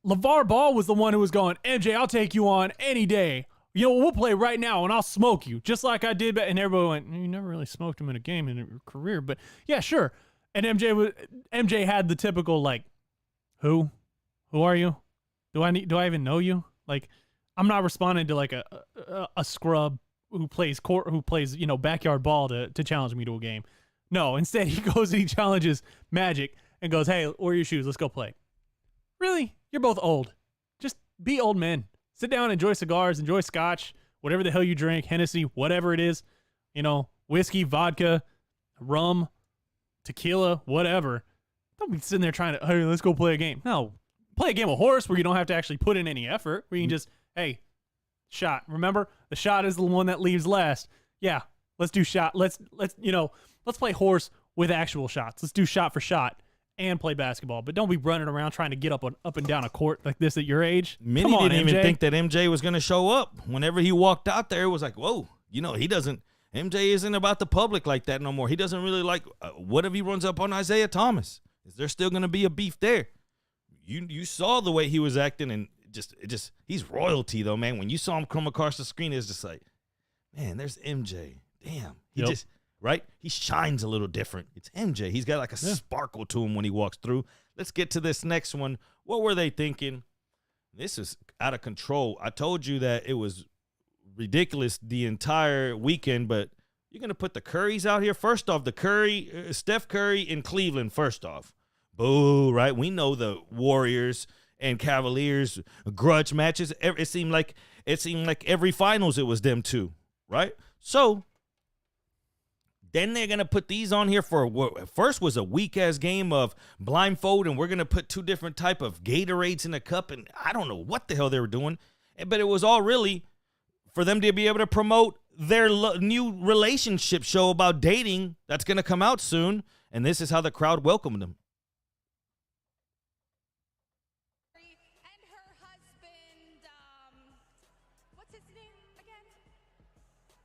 LeVar Ball was the one who was going, MJ, I'll take you on any day. You know, we'll play right now and I'll smoke you, just like I did. And everybody went, you never really smoked him in a game in your career, but yeah, sure. And MJ had the typical like, who are you? Do I even know you? Like, I'm not responding to like a scrub who plays backyard ball to challenge me to a game. No, instead he goes and he challenges Magic and goes, "Hey, wear your shoes, let's go play." Really? You're both old. Just be old men. Sit down, enjoy cigars, enjoy scotch, whatever the hell you drink, Hennessy, whatever it is, whiskey, vodka, rum, tequila, whatever. Don't be sitting there trying to, "Hey, let's go play a game." No, play a game of horse where you don't have to actually put in any effort, where you can just, "Hey, shot." Remember, the shot is the one that leaves last. Yeah, let's do shot. Let's play horse with actual shots. Let's do shot for shot and play basketball. But don't be running around trying to get up and down a court like this at your age. Many Come on, didn't MJ. even think that MJ was going to show up. Whenever he walked out there, it was like, whoa, he doesn't. MJ isn't about the public like that no more. He doesn't really like. What if he runs up on Isaiah Thomas? Is there still going to be a beef there? You saw the way he was acting, and he's royalty though, man. When you saw him come across the screen, it's just like, man, there's MJ. Damn, right? He shines a little different. It's MJ. He's got like a sparkle to him when he walks through. Let's get to this next one. What were they thinking? This is out of control. I told you that it was ridiculous the entire weekend, but you're going to put the Currys out here? First off, Steph Curry in Cleveland, first off. Boo, right? We know the Warriors and Cavaliers grudge matches. It seemed like every finals it was them two, right? So then they're going to put these on here for what first was a weak-ass game of blindfold, and we're going to put two different type of Gatorades in a cup, and I don't know what the hell they were doing, but it was all really for them to be able to promote their new relationship show about dating that's going to come out soon, and this is how the crowd welcomed them. And her husband, what's his name again?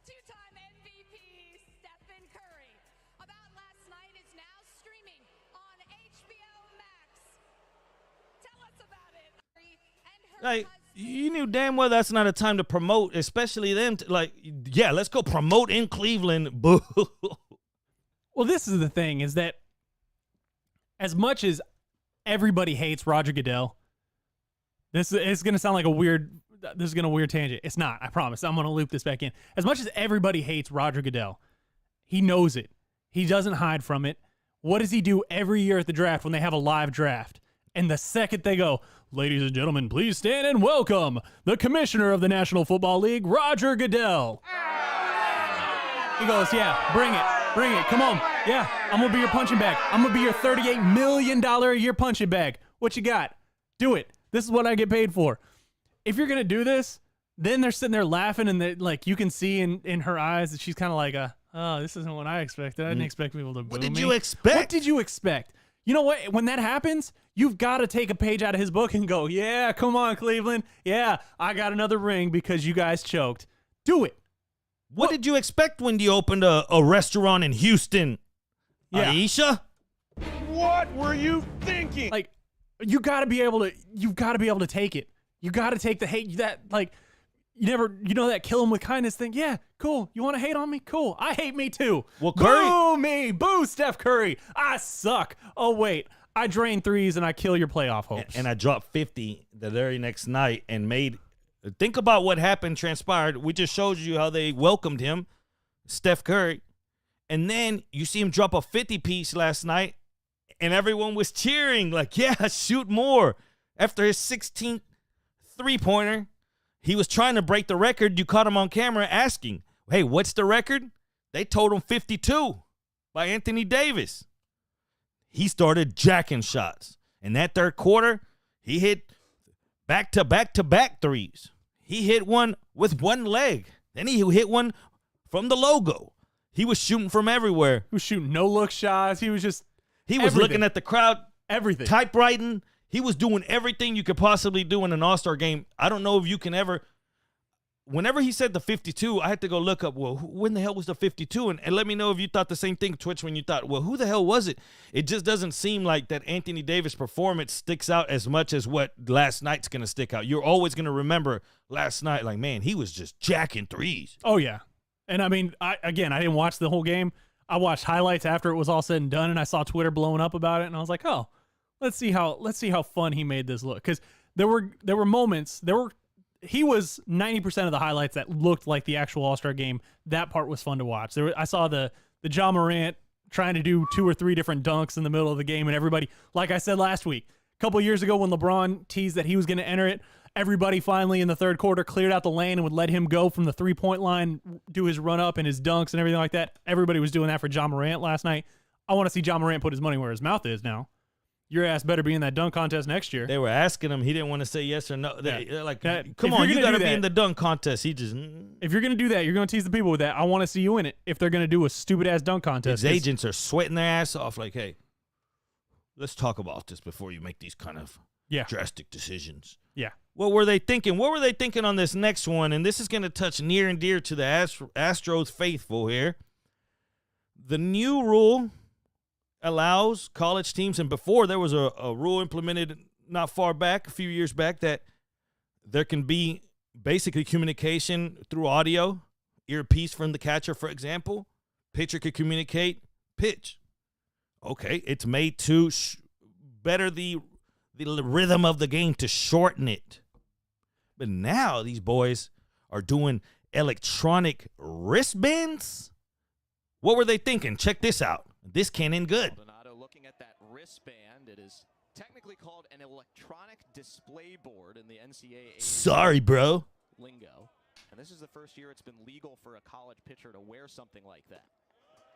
Two-time MVP Stephen Curry. About Last Night is now streaming on HBO Max. Tell us about it. And her Like, husband. you knew damn well that's not a time to promote, especially them. Let's go promote in Cleveland. Boo. Well, this is the thing, is that as much as everybody hates Roger Goodell, this is going to sound like this is going to weird tangent. It's not, I promise. I'm going to loop this back in. As much as everybody hates Roger Goodell, he knows it. He doesn't hide from it. What does he do every year at the draft when they have a live draft? And the second they go, "Ladies and gentlemen, please stand and welcome the commissioner of the National Football League, Roger Goodell." He goes, "Yeah, bring it, come on. Yeah, I'm going to be your punching bag. I'm going to be your $38 million a year punching bag. What you got? Do it. This is what I get paid for." If you're going to do this, then they're sitting there laughing, and you can see in her eyes that she's kind of like, "Oh, this isn't what I expected. I didn't expect people to boo me." What did you expect? What did you expect? You know what? When that happens, you've got to take a page out of his book and go, "Yeah, come on, Cleveland. Yeah, I got another ring because you guys choked." Do it. What did you expect when you opened a restaurant in Houston? Yeah. Aisha? What were you thinking? Like, you've got to be able to take it. You got to take the hate that kill him with kindness thing. Yeah, cool. You want to hate on me? Cool. I hate me too. Well, Curry- Boo me. Boo Steph Curry. I suck. Oh, wait. I drain threes and I kill your playoff hopes. And I dropped 50 the very next night and made. Think about what transpired. We just showed you how they welcomed him, Steph Curry. And then you see him drop a 50-piece last night, and everyone was cheering, like, yeah, shoot more. After his 16th three-pointer, he was trying to break the record. You caught him on camera asking, "Hey, what's the record?" They told him 52 by Anthony Davis. He started jacking shots. In that third quarter, he hit back-to-back threes. He hit one with one leg. Then he hit one from the logo. He was shooting from everywhere. He was shooting no-look shots. He was Everything. Looking at the crowd, everything. typewriting. He was doing everything you could possibly do in an All-Star game. I don't know if you can ever. Whenever he said the 52, I had to go look up, well, when the hell was the 52? And let me know if you thought the same thing, Twitch, when you thought, well, who the hell was it? It just doesn't seem like that Anthony Davis performance sticks out as much as what last night's going to stick out. You're always going to remember last night, like, man, he was just jacking threes. Oh, yeah. And, I mean, I didn't watch the whole game. I watched highlights after it was all said and done, and I saw Twitter blowing up about it, and I was like, let's see how fun he made this look. Because there were moments, he was 90% of the highlights that looked like the actual All-Star game. That part was fun to watch. I saw the Ja Morant trying to do 2 or 3 different dunks in the middle of the game, and everybody, like I said last week, a couple years ago when LeBron teased that he was going to enter it, everybody finally in the third quarter cleared out the lane and would let him go from the three-point line, do his run-up and his dunks and everything like that. Everybody was doing that for Ja Morant last night. I want to see Ja Morant put his money where his mouth is now. Your ass better be in that dunk contest next year. They were asking him. He didn't want to say yes or no. They're like, That- come if on, you're you gonna got to do be that- in the dunk contest. He just, If you're going to do that, you're going to tease the people with that. I want to see you in it if they're going to do a stupid-ass dunk contest. his 'cause- agents are sweating their ass off like, hey, let's talk about this before you make these kind of Yeah. drastic decisions. Yeah. What were they thinking? What were they thinking on this next one? And this is going to touch near and dear to the Astros faithful here. The new rule allows college teams, and before there was a rule implemented not far back, a few years back, that there can be basically communication through audio, earpiece from the catcher, for example. Pitcher could communicate, pitch. Okay, it's made to better the rhythm of the game, to shorten it. But now these boys are doing electronic wristbands. What were they thinking? Check this out. This can't end good. Maldonado looking at that wristband. It is technically called an electronic display board in the NCAA Sorry, bro. lingo. And this is the first year it's been legal for a college pitcher to wear something like that.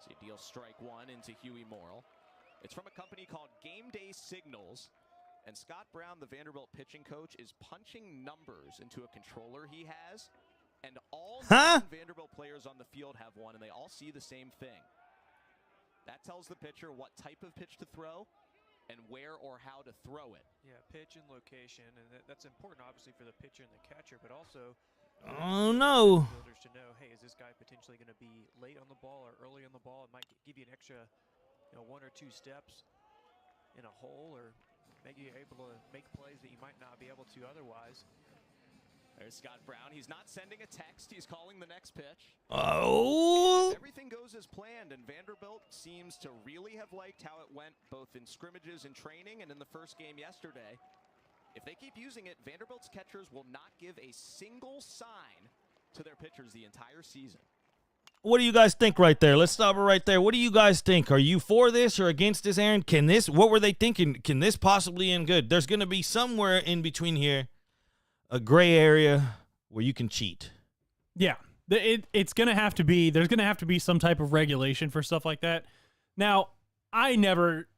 So he deals strike 1 into Huey Morrill. It's from a company called Game Day Signals. And Scott Brown, the Vanderbilt pitching coach, is punching numbers into a controller he has. And all Vanderbilt players on the field have one, and they all see the same thing. That tells the pitcher what type of pitch to throw and where or how to throw it. Yeah, pitch and location, and that's important, obviously, for the pitcher and the catcher, but also Oh, no. fielders to know, hey, is this guy potentially going to be late on the ball or early on the ball? It might give you an extra, 1 or 2 steps in a hole, or make you able to make plays that you might not be able to otherwise. There's Scott Brown. He's not sending a text. He's calling the next pitch. Oh. Everything goes as planned, and Vanderbilt seems to really have liked how it went both in scrimmages and training and in the first game yesterday. If they keep using it, Vanderbilt's catchers will not give a single sign to their pitchers the entire season. What do you guys think right there? Let's stop it right there. What do you guys think? Are you for this or against this, Aaron? What were they thinking? Can this possibly end good? There's going to be somewhere in between here, a gray area where you can cheat. Yeah, it's going to have to be, there's going to have to be some type of regulation for stuff like that. Now, I never,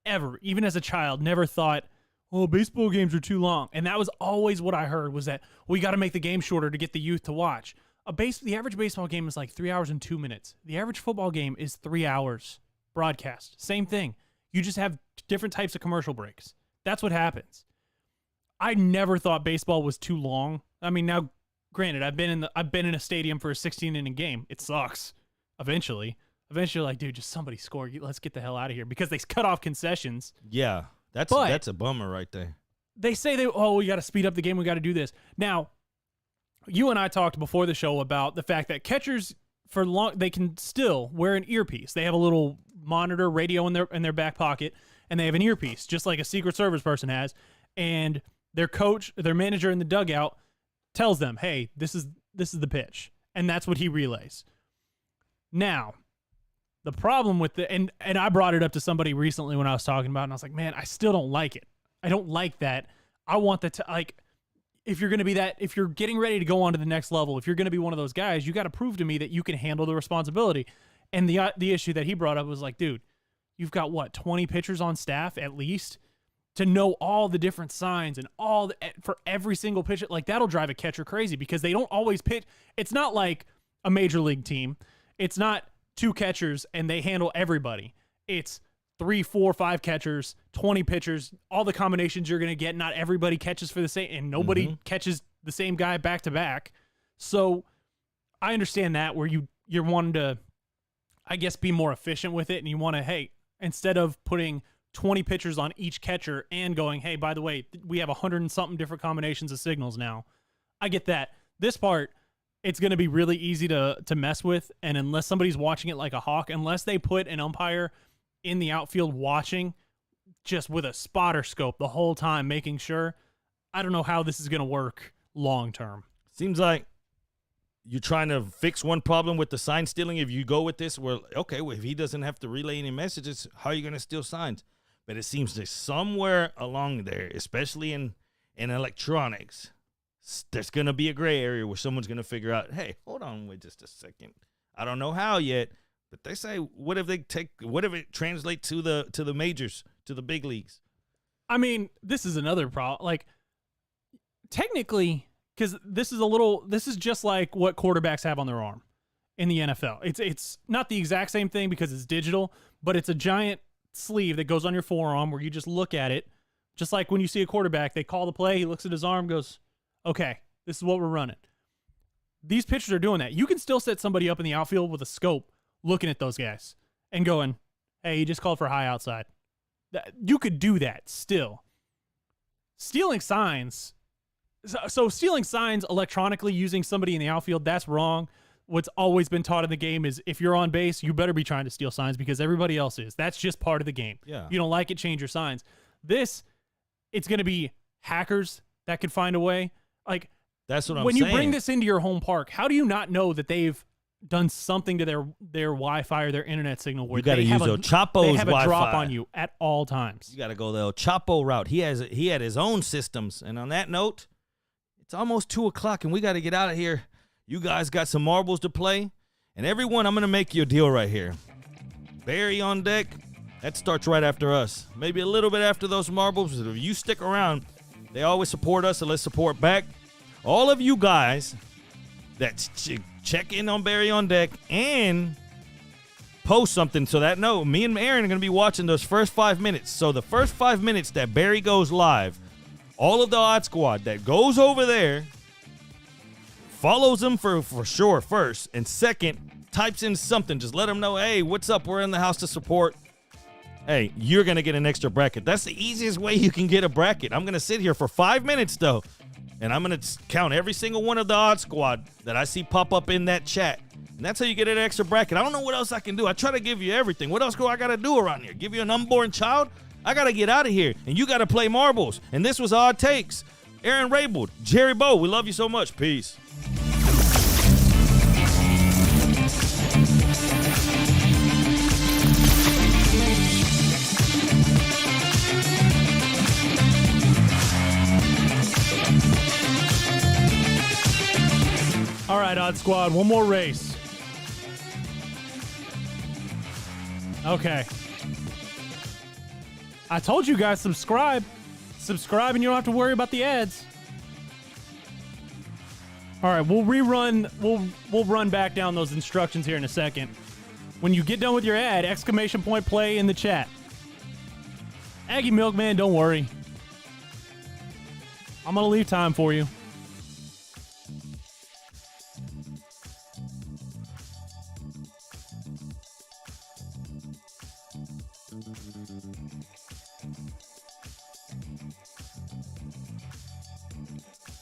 ever, even as a child, never thought, oh, baseball games are too long. And that was always what I heard, was that we got to make the game shorter to get the youth to watch. The average baseball game is like 3 hours and 2 minutes. The average football game is 3 hours broadcast. Same thing. You just have different types of commercial breaks. That's what happens. I never thought baseball was too long. I mean, now, granted, I've been in a stadium for a 16-inning game. It sucks. Eventually, like, dude, just somebody score. Let's get the hell out of here, because they cut off concessions. Yeah, that's a bummer right there. They say we got to speed up the game. We got to do this. Now, you and I talked before the show about the fact that catchers they can still wear an earpiece. They have a little monitor radio in their back pocket, and they have an earpiece, just like a Secret Service person has. And their coach, their manager in the dugout, tells them, "Hey, this is the pitch," and that's what he relays. Now, the problem with and I brought it up to somebody recently when I was talking about it, and I was like, man, I still don't like it. I don't like that. I want that to, like, if you're going to be that, if you're getting ready to go on to the next level, if you're going to be one of those guys, you got to prove to me that you can handle the responsibility. And the issue that he brought up was like, dude, you've got 20 pitchers on staff at least to know all the different signs and for every single pitch. Like, that'll drive a catcher crazy, because they don't always pitch. It's not like a major league team. It's not 2 catchers and they handle everybody. It's 3, 4, 5 catchers, 20 pitchers, all the combinations you're going to get. Not everybody catches for the same, and nobody catches the same guy back to back. So I understand that, where you're wanting to, I guess, be more efficient with it, and you want to, hey, instead of putting 20 pitchers on each catcher and going, hey, by the way, we have 100 and something different combinations of signals now. I get that. This part, it's going to be really easy to mess with, and unless somebody's watching it like a hawk, unless they put an umpire in the outfield watching just with a spotter scope the whole time, making sure, I don't know how this is going to work. long term. Seems like you're trying to fix one problem with the sign stealing. If you go with this, well, okay, well, if he doesn't have to relay any messages, how are you going to steal signs? But it seems that somewhere along there, especially in electronics, there's going to be a gray area where someone's going to figure out, hey, hold on, wait just a second. I don't know how yet, but they say, what if it translates to the majors, to the big leagues? I mean, this is another problem. Like, technically, because this is just like what quarterbacks have on their arm in the NFL. It's not the exact same thing because it's digital, but it's a giant sleeve that goes on your forearm where you just look at it. Just like when you see a quarterback, they call the play, he looks at his arm, goes, okay, this is what we're running. These pitchers are doing that. You can still set somebody up in the outfield with a scope looking at those guys and going, hey, you just called for high outside. You could do that still. Stealing signs. So stealing signs electronically using somebody in the outfield, that's wrong. What's always been taught in the game is if you're on base, you better be trying to steal signs because everybody else is. That's just part of the game. Yeah. You don't like it, change your signs. It's going to be hackers that could find a way. Like, that's what I'm when saying. you bring this into your home park, how do you not know that they've done something to their Wi-Fi or their internet signal where You got to use El Chapo's they have Wi-Fi. a drop on you at all times? You got to go the El Chapo route. He had his own systems. And on that note, it's almost 2:00 and we got to get out of here. You guys got some marbles to play. And everyone, I'm going to make you a deal right here. Barry on deck, that starts right after us. Maybe a little bit after those marbles. If you stick around, they always support us, so let's support back. All of you guys that check in on Barry on deck and post something so that me and Aaron are going to be watching those first 5 minutes. So the first 5 minutes that Barry goes live, all of the Odd Squad that goes over there follows him for sure first, and second, types in something. Just let them know, hey, what's up? We're in the house to support. Hey, you're going to get an extra bracket. That's the easiest way you can get a bracket. I'm going to sit here for 5 minutes, though, and I'm going to count every single one of the Odd Squad that I see pop up in that chat. And that's how you get an extra bracket. I don't know what else I can do. I try to give you everything. What else do I got to do around here? Give you an unborn child? I got to get out of here, and you got to play marbles. And this was Odd Takes. Aaron Rabel, Jerry Bow, we love you so much. Peace. All right, Odd Squad, one more race. Okay. I told you guys, subscribe. Subscribe and you don't have to worry about the ads. All right, we'll run back down those instructions here in a second. When you get done with your ad, exclamation point play in the chat. Aggie Milkman, don't worry. I'm going to leave time for you.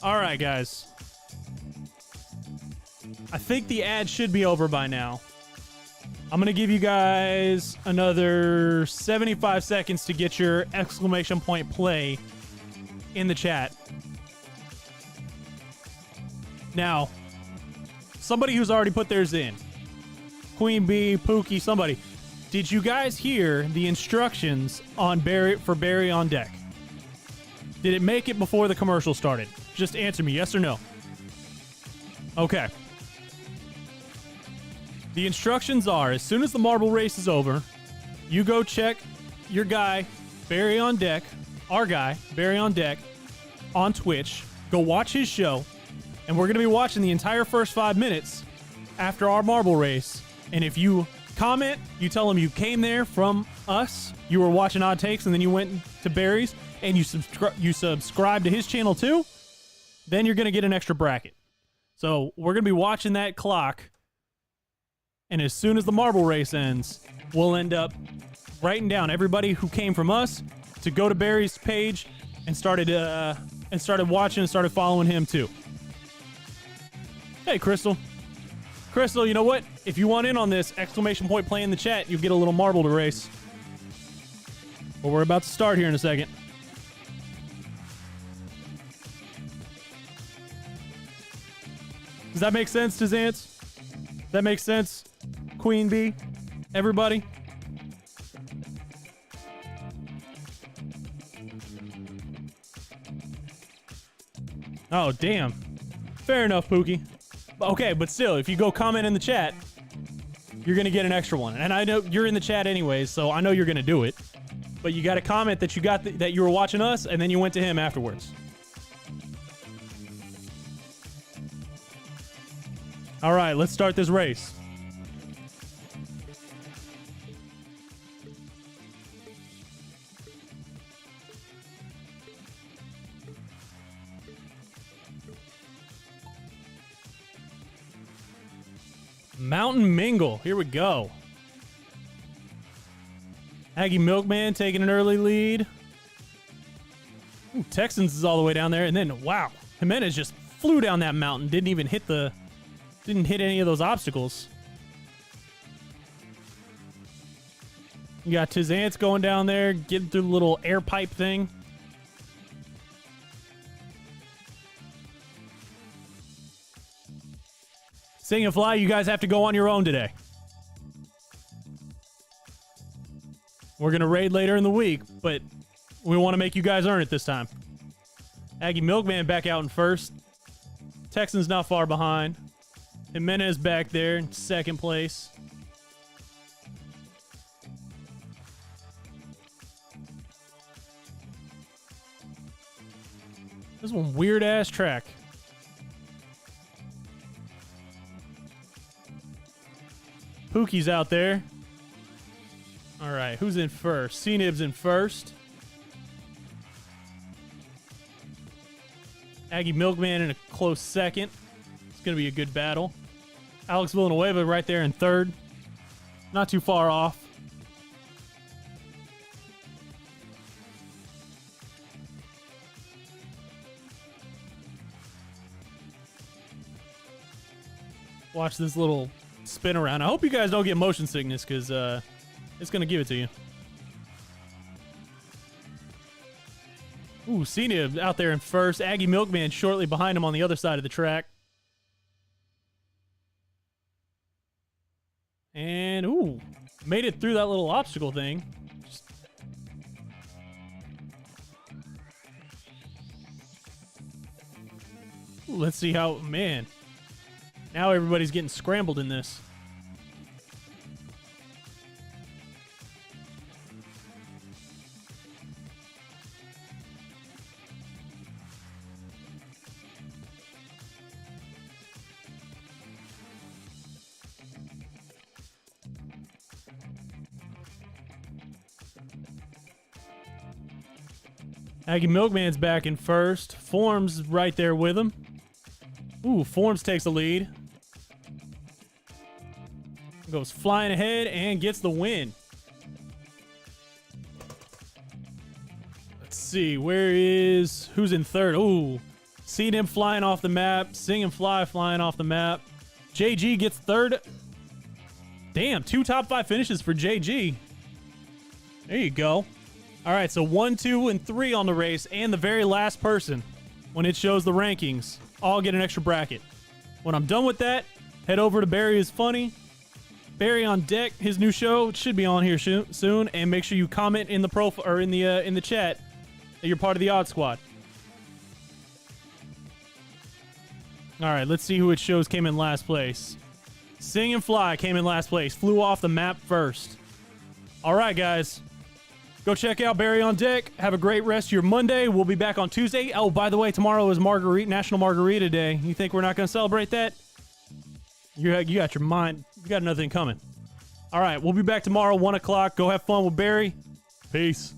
All right, guys. I think the ad should be over by now. I'm going to give you guys another 75 seconds to get your exclamation point play in the chat. Now, somebody who's already put theirs in. Queen Bee, Pookie, somebody. Did you guys hear the instructions on Barry on deck? Did it make it before the commercial started? Just answer me, yes or no. Okay. The instructions are, as soon as the marble race is over, you go check your guy, Barry on deck, our guy, Barry on deck, on Twitch. Go watch his show. And we're going to be watching the entire first 5 minutes after our marble race. And if you comment, you tell him you came there from us, you were watching Odd Takes, and then you went to Barry's, and you subscribe to his channel too, then you're going to get an extra bracket. So we're going to be watching that clock, and as soon as the marble race ends, we'll end up writing down everybody who came from us to go to Barry's page and started watching and started following him too. Hey, Crystal. Crystal, you know what? If you want in on this, exclamation point play in the chat, you'll get a little marble to race. Well, we're about to start here in a second. Does that make sense, Tazance? That makes sense, Queen Bee? Everybody? Oh, damn. Fair enough, Pookie. Okay, but still, if you go comment in the chat, you're going to get an extra one. And I know you're in the chat anyways, so I know you're going to do it. But you got to comment that you got that you were watching us, and then you went to him afterwards. All right, let's start this race. Mountain Mingle. Here we go. Aggie Milkman taking an early lead. Ooh, Texans is all the way down there. And then, wow, Jimenez just flew down that mountain. Didn't even hit didn't hit any of those obstacles. You got Tizance going down there, getting through the little air pipe thing. Sing and Fly, you guys have to go on your own today. We're going to raid later in the week, but we want to make you guys earn it this time. Aggie Milkman back out in first. Texans not far behind. Jimenez back there in second place. This is one weird-ass track. Pookie's out there. All right, who's in first? C-Nib's in first. Aggie Milkman in a close second. It's going to be a good battle. Alex Villanueva right there in third. Not too far off. Watch this little spin around. I hope you guys don't get motion sickness because it's going to give it to you. Ooh, C-Nib out there in first. Aggie Milkman shortly behind him on the other side of the track. And, ooh, made it through that little obstacle thing. Ooh, let's see how, man. Now everybody's getting scrambled in this. Aggie Milkman's back in first. Forms right there with him. Ooh, Forms takes the lead. Goes flying ahead and gets the win. Let's see, who's in third? Ooh, seen him flying off the map. Sing and Fly flying off the map. JG gets third. Damn, 2 top 5 finishes for JG. There you go. All right, so 1, 2, and 3 on the race, and the very last person, when it shows the rankings, all get an extra bracket. When I'm done with that, head over to Barry is Funny. Barry on Deck, his new show should be on here soon, and make sure you comment in the profile or in the chat that you're part of the Odd Squad. All right, let's see who it shows came in last place. Sing and Fly came in last place, flew off the map first. All right, guys. Go check out Barry on Deck. Have a great rest of your Monday. We'll be back on Tuesday. Oh, by the way, tomorrow is National Margarita Day. You think we're not going to celebrate that? You got your mind. You got another thing coming. All right, we'll be back tomorrow, 1 o'clock. Go have fun with Barry. Peace.